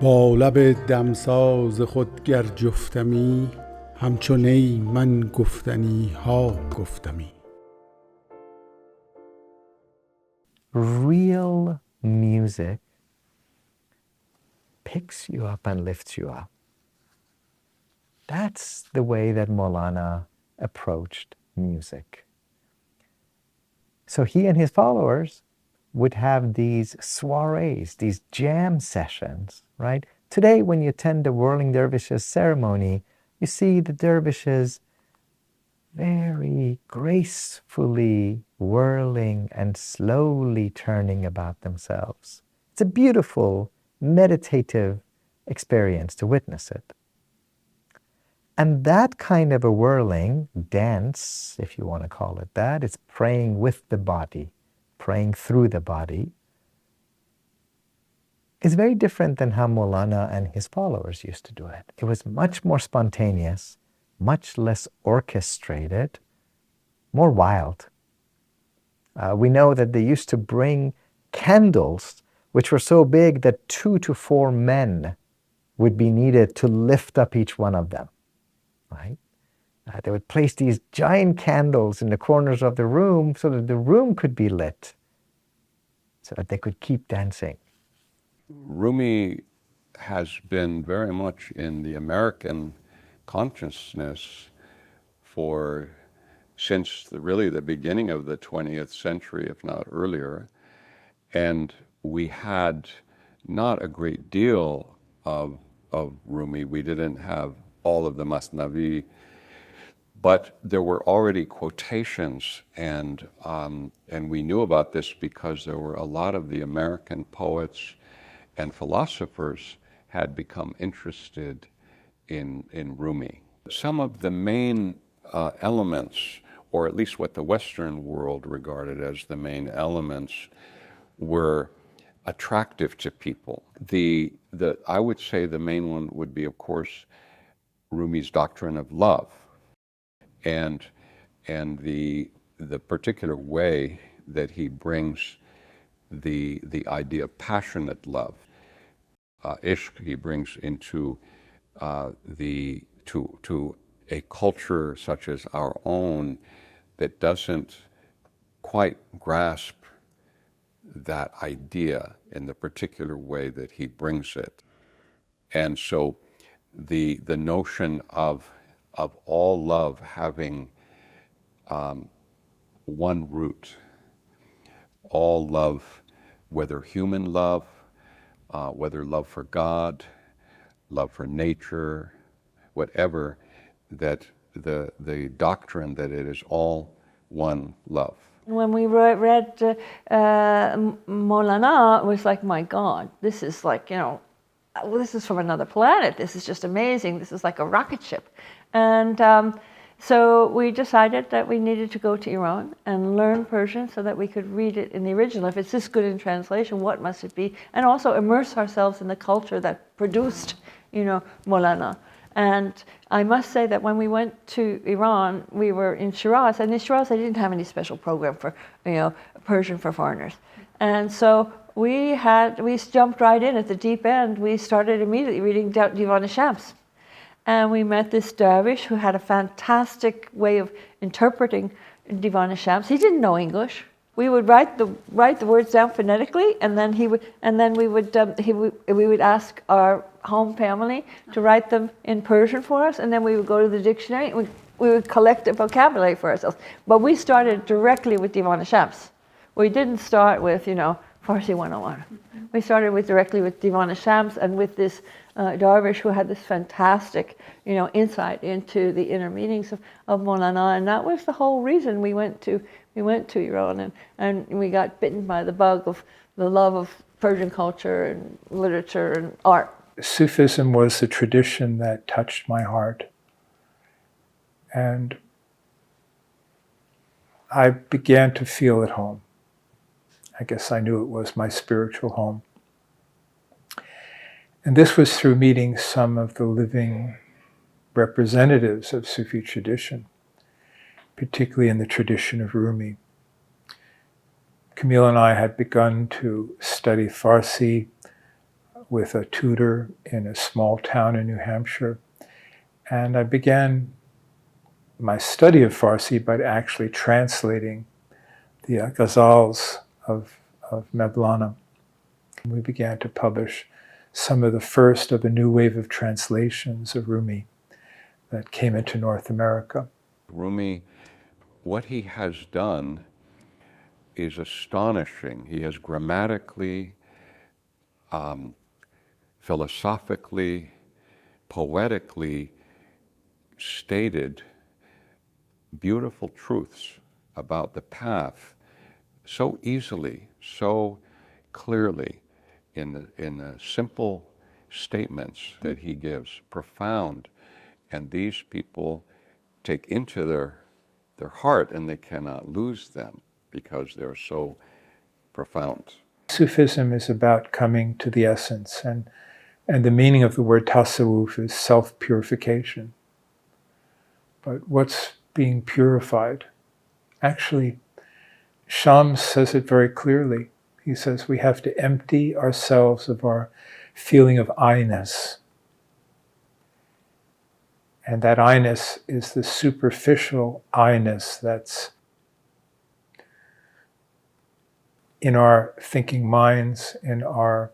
با لب دمساز خود گر جفتمی، همچو نی من گفتنی ها گفتمی. Real music picks you up and lifts you up. That's the way that Maulana approached music. So he and his followers would have these soirees, these jam sessions, right? Today, when you attend the whirling dervishes ceremony, you see the dervishes very gracefully whirling and slowly turning about themselves. It's a beautiful, meditative experience to witness it. And that kind of a whirling, dance, if you want to call it that, it's praying with the body, praying through the body, is very different than how Maulana and his followers used to do it. It was much more spontaneous, much less orchestrated, more wild. We know that they used to bring candles which were so big that 2 to 4 men would be needed to lift up each one of them, right? They would place these giant candles in the corners of the room so that the room could be lit, so that they could keep dancing. Rumi has been very much in the American consciousness since really the beginning of the 20th century, if not earlier. And we had not a great deal of Rumi. We didn't have all of the Masnavi, but there were already quotations, and we knew about this because there were a lot of the American poets and philosophers had become interested in Rumi. Some of the main elements, or at least what the Western world regarded as the main elements, were attractive to people. I would say the main one would be, of course, Rumi's doctrine of love, and the particular way that he brings the idea of passionate love. Ishq he brings into to a culture such as our own that doesn't quite grasp that idea in the particular way that he brings it. And so the notion of all love having one root, all love, whether human love, whether love for God, love for nature, whatever, that the doctrine that it is all one love. When we read Maulana, it was like, my God, this is like, this is from another planet. This is just amazing. This is like a rocket ship. And so we decided that we needed to go to Iran and learn Persian so that we could read it in the original. If it's this good in translation, what must it be? And also immerse ourselves in the culture that produced, Maulana. And I must say that when we went to Iran, we were in Shiraz, and in Shiraz they didn't have any special program for, Persian for foreigners. And so we jumped right in at the deep end. We started immediately reading Divan and Shams. And we met this Dervish who had a fantastic way of interpreting Divan and Shams. He didn't know English. We would write the words down phonetically, and then we would ask our home family to write them in Persian for us, and then we would go to the dictionary and we would collect a vocabulary for ourselves. But we started directly with Divan and Shams. We didn't start with, Farsi 101. We started directly with Divan and Shams, and with this Dervish who had this fantastic, insight into the inner meanings of Maulana, and that was the whole reason we went to Iran, and we got bitten by the bug of the love of Persian culture and literature and art. Sufism was the tradition that touched my heart, and I began to feel at home. I guess I knew it was my spiritual home. And this was through meeting some of the living representatives of Sufi tradition, particularly in the tradition of Rumi. Camille and I had begun to study Farsi with a tutor in a small town in New Hampshire. And I began my study of Farsi by actually translating the ghazals of Mevlana. We began to publish some of the first of a new wave of translations of Rumi that came into North America. Rumi, what he has done is astonishing. He has grammatically, philosophically, poetically stated beautiful truths about the path so easily, so clearly, in the simple statements that he gives, profound, and these people take into their heart, and they cannot lose them because they're so profound. Sufism is about coming to the essence, and the meaning of the word tasawwuf is self-purification. But what's being purified? Actually, Shams says it very clearly. He says we have to empty ourselves of our feeling of I-ness. And that I-ness is the superficial I-ness that's in our thinking minds, in our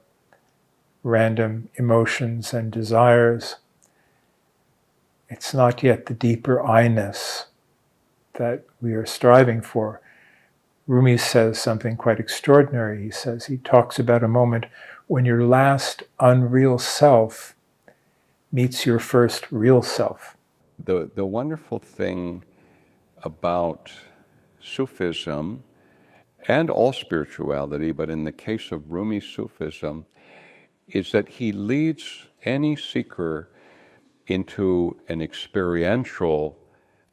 random emotions and desires. It's not yet the deeper I-ness that we are striving for. Rumi says something quite extraordinary. He talks about a moment when your last unreal self meets your first real self. The wonderful thing about Sufism and all spirituality, but in the case of Rumi Sufism, is that he leads any seeker into an experiential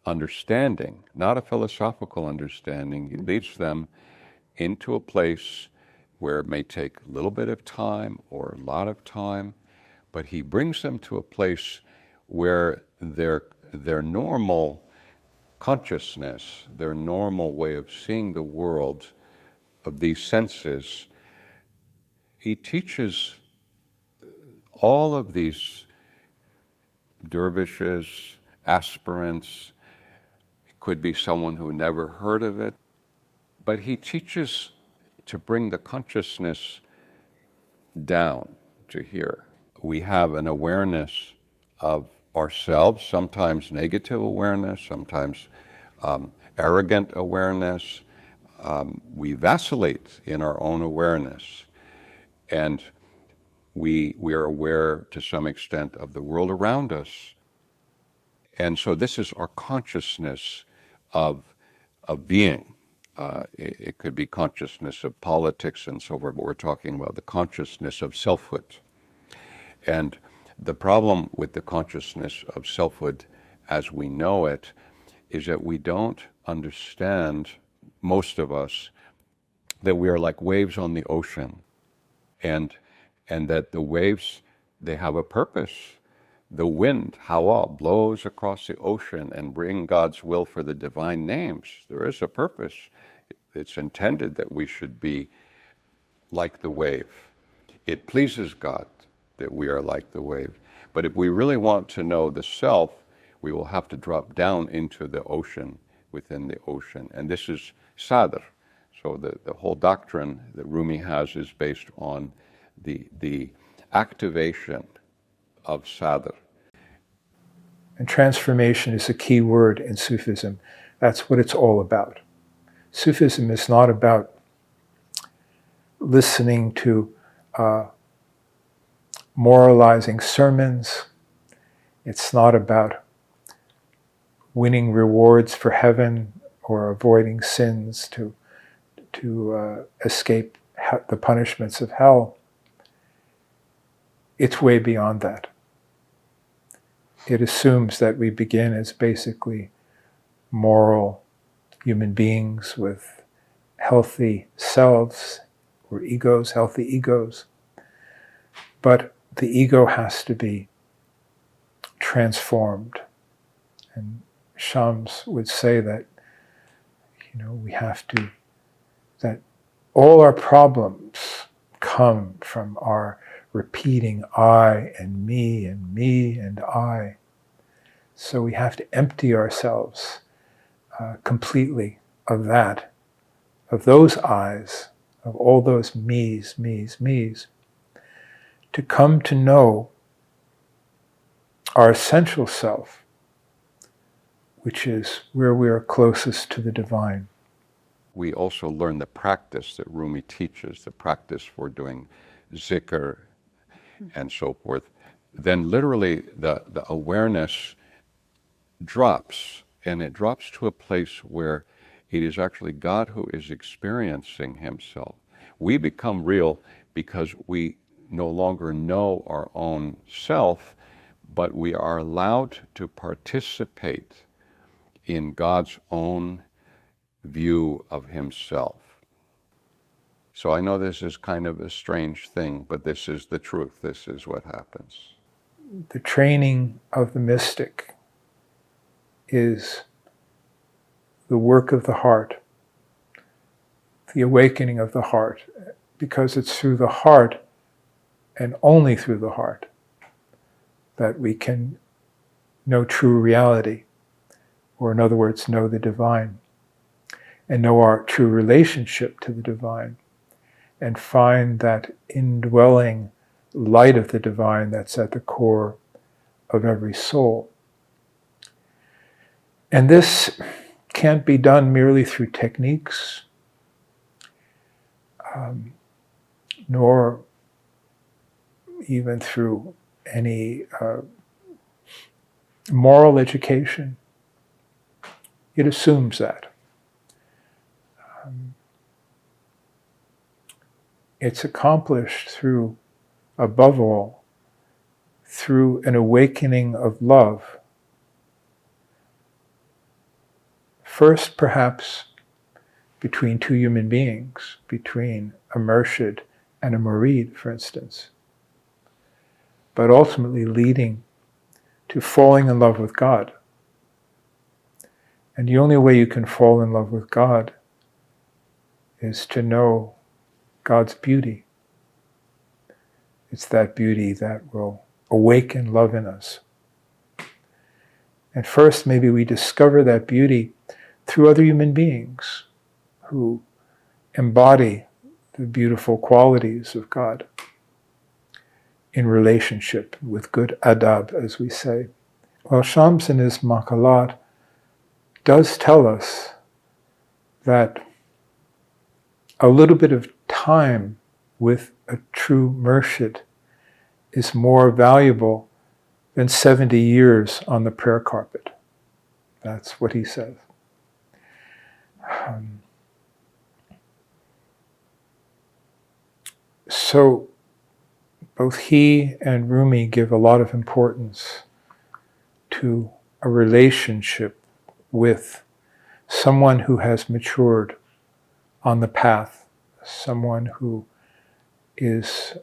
understanding, not a philosophical understanding. He leads them into a place where it may take a little bit of time or a lot of time, but he brings them to a place where their normal consciousness, their normal way of seeing the world, of these senses, he teaches all of these dervishes, aspirants. It could be someone who never heard of it, but he teaches to bring the consciousness down to here. We have an awareness of ourselves, sometimes negative awareness, sometimes arrogant awareness. We vacillate in our own awareness, and we are aware to some extent of the world around us. And so this is our consciousness of being. It could be consciousness of politics and so forth, but we're talking about the consciousness of selfhood. And the problem with the consciousness of selfhood as we know it is that we don't understand, most of us, that we are like waves on the ocean, and that the waves, they have a purpose. The wind, hawa, blows across the ocean and bring God's will for the divine names. There is a purpose. It's intended that we should be like the wave. It pleases God that we are like the wave. But if we really want to know the self, we will have to drop down into the ocean, within the ocean. And this is sadr. So the whole doctrine that Rumi has is based on the activation of sadr. And transformation is a key word in Sufism. That's what it's all about. Sufism is not about listening to moralizing sermons. It's not about winning rewards for heaven or avoiding sins to escape the punishments of hell. It's way beyond that. It assumes that we begin as basically moral human beings with healthy selves or egos, healthy egos. But the ego has to be transformed. And Shams would say that, we have to, that all our problems come from our repeating I and me and I. So we have to empty ourselves completely of that, of those I's, of all those me's, to come to know our essential self, which is where we are closest to the divine. We also learn the practice that Rumi teaches, the practice for doing zikr and so forth. Then literally the awareness drops, and it drops to a place where it is actually God who is experiencing himself. We become real because we no longer know our own self, but we are allowed to participate in God's own view of himself. So I know this is kind of a strange thing, but this is the truth. This is what happens. The training of the mystic is the work of the heart. the awakening of the heart, because it's through the heart and only through the heart that we can know true reality, or in other words, know the divine, and know our true relationship to the divine, and find that indwelling light of the divine that's at the core of every soul. And this can't be done merely through techniques, nor even through any moral education. It assumes that. It's accomplished through, above all, through an awakening of love. First, perhaps, between two human beings, between a murshid and a murid, for instance, but ultimately leading to falling in love with God. And the only way you can fall in love with God is to know God's beauty. It's that beauty that will awaken love in us. And first, maybe we discover that beauty through other human beings who embody the beautiful qualities of God in relationship with good adab, as we say. Well, Shams in his maqalat does tell us that a little bit of time with a true murshid is more valuable than 70 years on the prayer carpet. That's what he says. So both he and Rumi give a lot of importance to a relationship with someone who has matured on the path, someone who is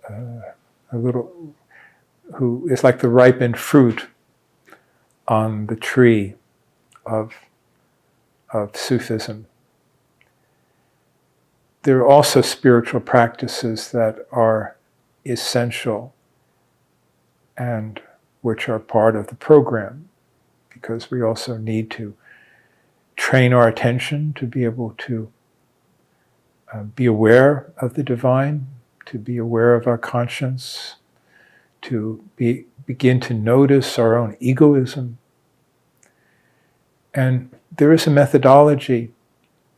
who is like the ripened fruit on the tree of Sufism. There are also spiritual practices that are essential and which are part of the program, because we also need to train our attention to be able to be aware of the divine, to be aware of our conscience, to begin to notice our own egoism. And there is a methodology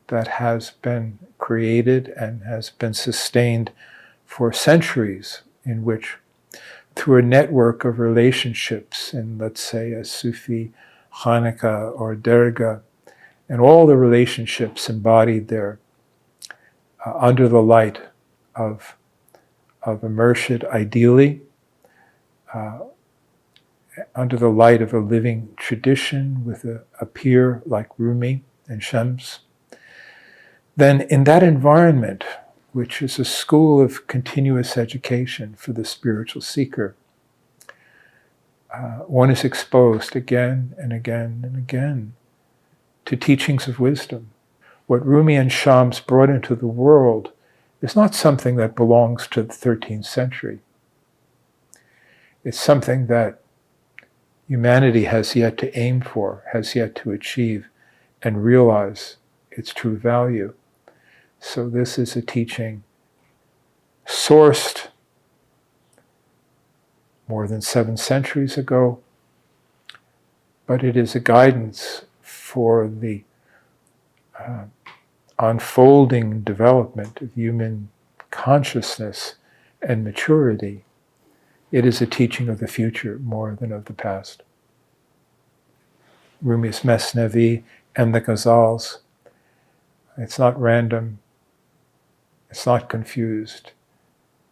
that has been created and has been sustained for centuries, in which, through a network of relationships in, let's say, a Sufi Khanaqah or Dergah, and all the relationships embodied there under the light of a murshid, ideally, under the light of a living tradition with a peer like Rumi and Shams, then in that environment, which is a school of continuous education for the spiritual seeker, one is exposed again and again and again to teachings of wisdom. What Rumi and Shams brought into the world is not something that belongs to the 13th century. It's something that humanity has yet to aim for, has yet to achieve, and realize its true value. So this is a teaching sourced more than 7 centuries ago, but it is a guidance for the unfolding development of human consciousness and maturity. It is a teaching of the future more than of the past. Rumi's Mesnevi and the Ghazals, it's not random, it's not confused,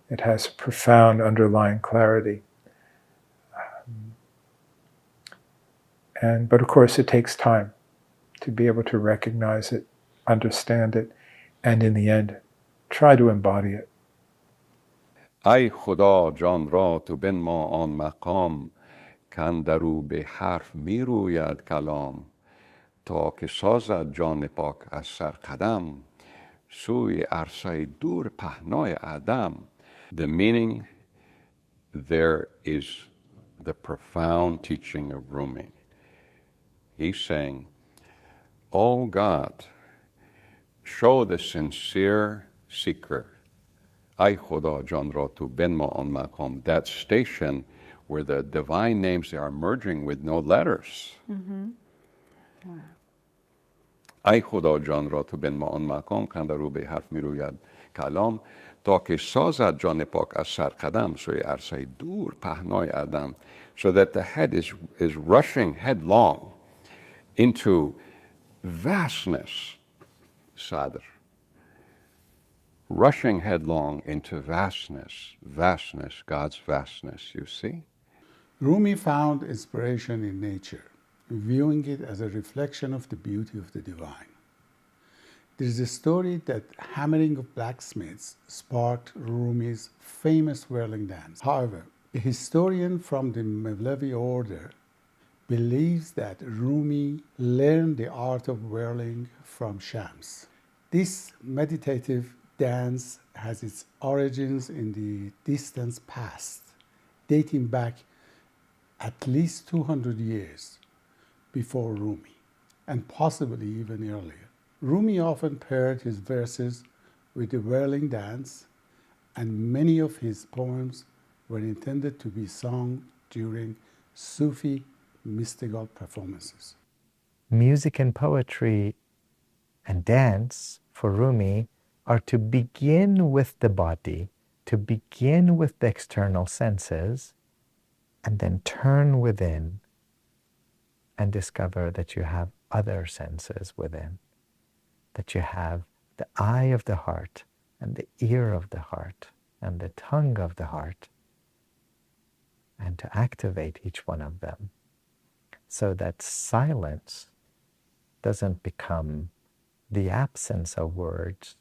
it has profound underlying clarity. But of course it takes time to be able to recognize it, understand it, and in the end, try to embody it. ای خدا جان را تو بنما آن مقام کاندرو به حرف می روید کلام تا که سازد جان پاک از سر قدم Sui arsai dur pahnoy Adam. The meaning there is the profound teaching of Rumi. He's saying, oh God, show the sincere seeker, Ay Khuda jan ra tu benma on maqam, that station where the divine names, they are merging with no letters. Ay Khuda jan ra tu benma on maqam, kandaru be harf miruyad kalam, ta ke sazad jan pak as sar qadam soy arsay dur pahnoy Adam, so that the head is rushing headlong into vastness, sadr. Rushing headlong into vastness, God's vastness, you see? Rumi found inspiration in nature, viewing it as a reflection of the beauty of the divine. There is a story that hammering of blacksmiths sparked Rumi's famous whirling dance. However, a historian from the Mevlevi order believes that Rumi learned the art of whirling from Shams. This meditative dance has its origins in the distant past, dating back at least 200 years before Rumi, and possibly even earlier. Rumi often paired his verses with the whirling dance, and many of his poems were intended to be sung during Sufi mystical performances. Music and poetry and dance for Rumi are to begin with the body, to begin with the external senses, and then turn within and discover that you have other senses within, that you have the eye of the heart and the ear of the heart and the tongue of the heart, and to activate each one of them so that silence doesn't become the absence of words,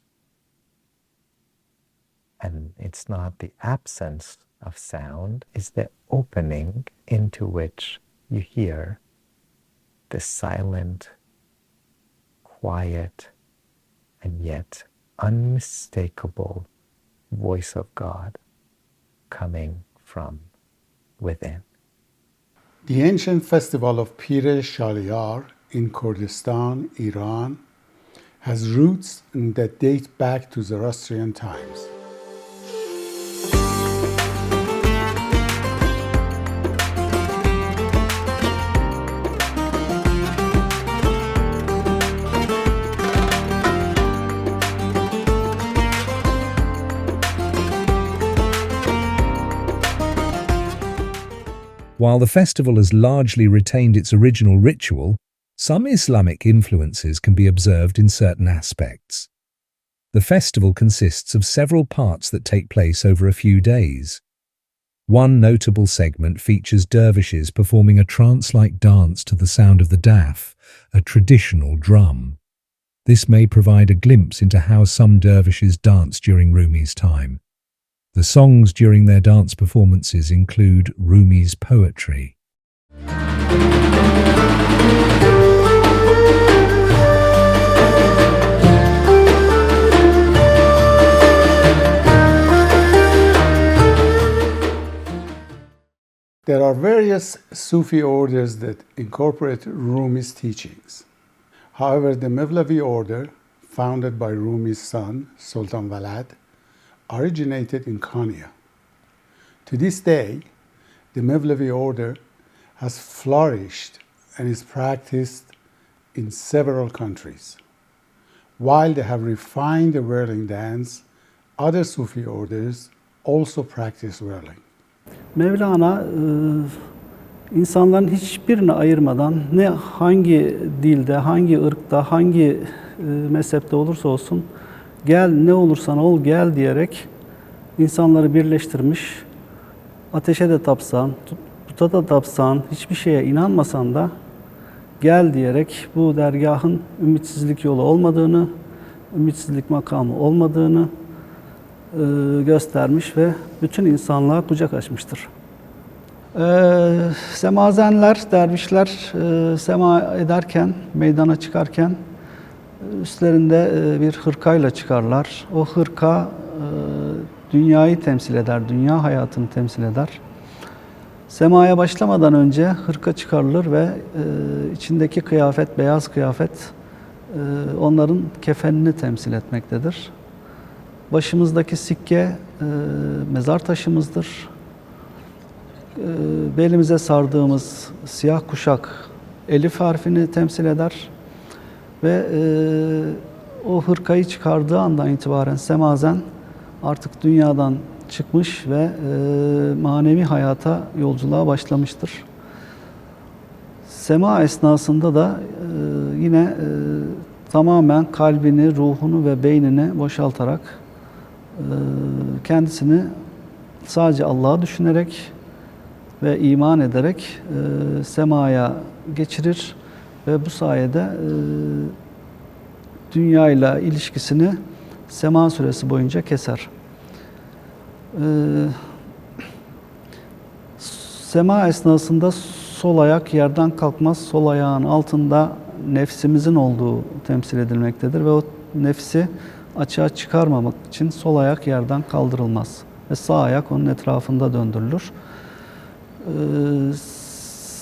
and it's not the absence of sound, it's the opening into which you hear the silent, quiet, and yet unmistakable voice of God coming from within. The ancient festival of Pir Shaliyar in Kurdistan, Iran, has roots that date back to Zoroastrian times. While the festival has largely retained its original ritual, some Islamic influences can be observed in certain aspects. The festival consists of several parts that take place over a few days. One notable segment features dervishes performing a trance-like dance to the sound of the daf, a traditional drum. This may provide a glimpse into how some dervishes danced during Rumi's time. The songs during their dance performances include Rumi's poetry. There are various Sufi orders that incorporate Rumi's teachings. However, the Mevlevi order, founded by Rumi's son, Sultan Walad, originated in Konya. To this day, the Mevlevi order has flourished and is practiced in several countries. While they have refined the whirling dance, other Sufi orders also practice whirling. Mevlana insanların hiçbirini ayırmadan ne hangi dilde, hangi ırkta, hangi mezhepte olursa olsun gel ne olursan ol gel diyerek insanları birleştirmiş. Ateşe de tapsan, puta da tapsan, hiçbir şeye inanmasan da gel diyerek bu dergahın ümitsizlik yolu olmadığını, ümitsizlik makamı olmadığını göstermiş ve bütün insanlığa kucak açmıştır. Semazenler, dervişler sema ederken, meydana çıkarken üstlerinde bir hırkayla çıkarlar. O hırka dünyayı temsil eder, dünya hayatını temsil eder. Semaya başlamadan önce hırka çıkarılır ve içindeki kıyafet, beyaz kıyafet onların kefenini temsil etmektedir. Başımızdaki sikke mezar taşımızdır. Belimize sardığımız siyah kuşak elif harfini temsil eder. Ve o hırkayı çıkardığı andan itibaren semazen artık dünyadan çıkmış ve manevi hayata yolculuğa başlamıştır. Sema esnasında da yine tamamen kalbini, ruhunu ve beynini boşaltarak kendisini sadece Allah'ı düşünerek ve iman ederek semaya geçirir ve bu sayede dünyayla ilişkisini Sema süresi boyunca keser. Sema esnasında sol ayak yerden kalkmaz, sol ayağın altında nefsimizin olduğu temsil edilmektedir ve o nefsi açığa çıkarmamak için sol ayak yerden kaldırılmaz ve sağ ayak onun etrafında döndürülür.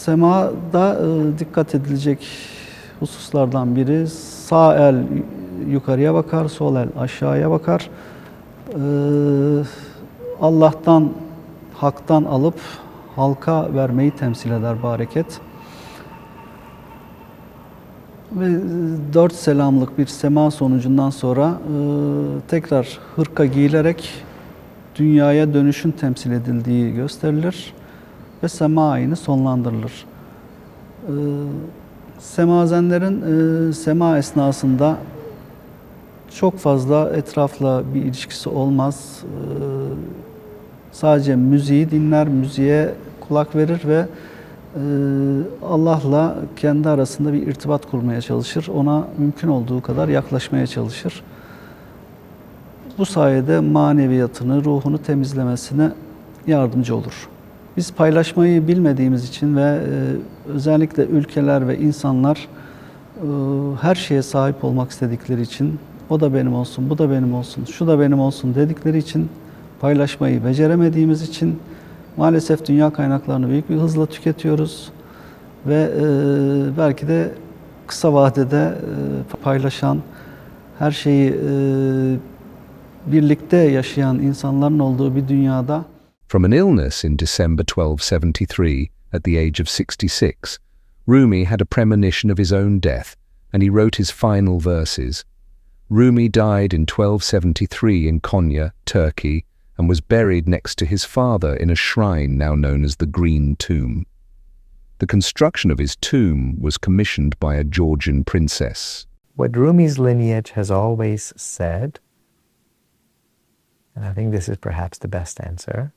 Semada dikkat edilecek hususlardan biri sağ el yukarıya bakar, sol el aşağıya bakar. Allah'tan, haktan alıp halka vermeyi temsil eder bu hareket. Ve 4 selamlık bir sema sonucundan sonra tekrar hırka giyilerek dünyaya dönüşün temsil edildiği gösterilir ve sema ayini sonlandırılır. Semazenlerin sema esnasında çok fazla etrafla bir ilişkisi olmaz. Sadece müziği dinler, müziğe kulak verir ve Allah'la kendi arasında bir irtibat kurmaya çalışır. Ona mümkün olduğu kadar yaklaşmaya çalışır. Bu sayede maneviyatını, ruhunu temizlemesine yardımcı olur. Biz paylaşmayı bilmediğimiz için ve özellikle ülkeler ve insanlar her şeye sahip olmak istedikleri için o da benim olsun, bu da benim olsun, şu da benim olsun dedikleri için paylaşmayı beceremediğimiz için maalesef dünya kaynaklarını büyük bir hızla tüketiyoruz ve belki de kısa vadede paylaşan, her şeyi birlikte yaşayan insanların olduğu bir dünyada. From an illness in December 1273, at the age of 66, Rumi had a premonition of his own death, and he wrote his final verses. Rumi died in 1273 in Konya, Turkey, and was buried next to his father in a shrine now known as the Green Tomb. The construction of his tomb was commissioned by a Georgian princess. What Rumi's lineage has always said, and I think this is perhaps the best answer,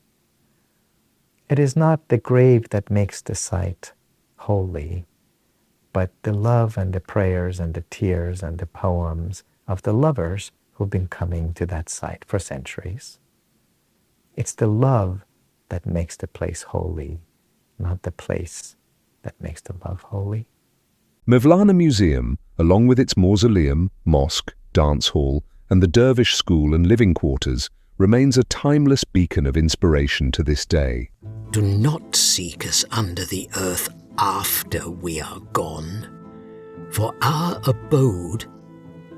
it is not the grave that makes the site holy, but the love and the prayers and the tears and the poems of the lovers who've been coming to that site for centuries. It's the love that makes the place holy, not the place that makes the love holy. Mevlana Museum, along with its mausoleum, mosque, dance hall, and the Dervish school and living quarters, remains a timeless beacon of inspiration to this day. Do not seek us under the earth after we are gone, for our abode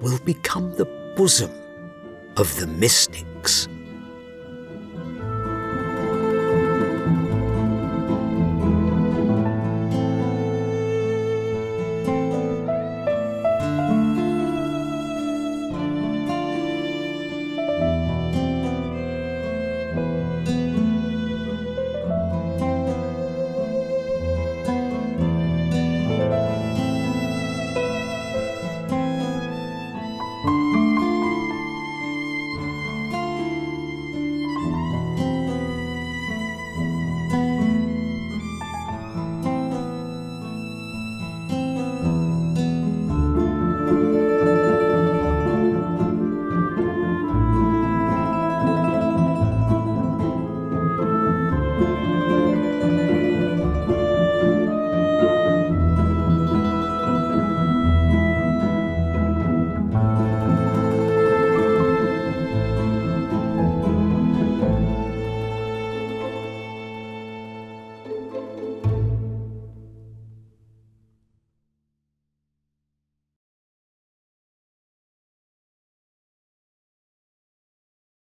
will become the bosom of the mystics.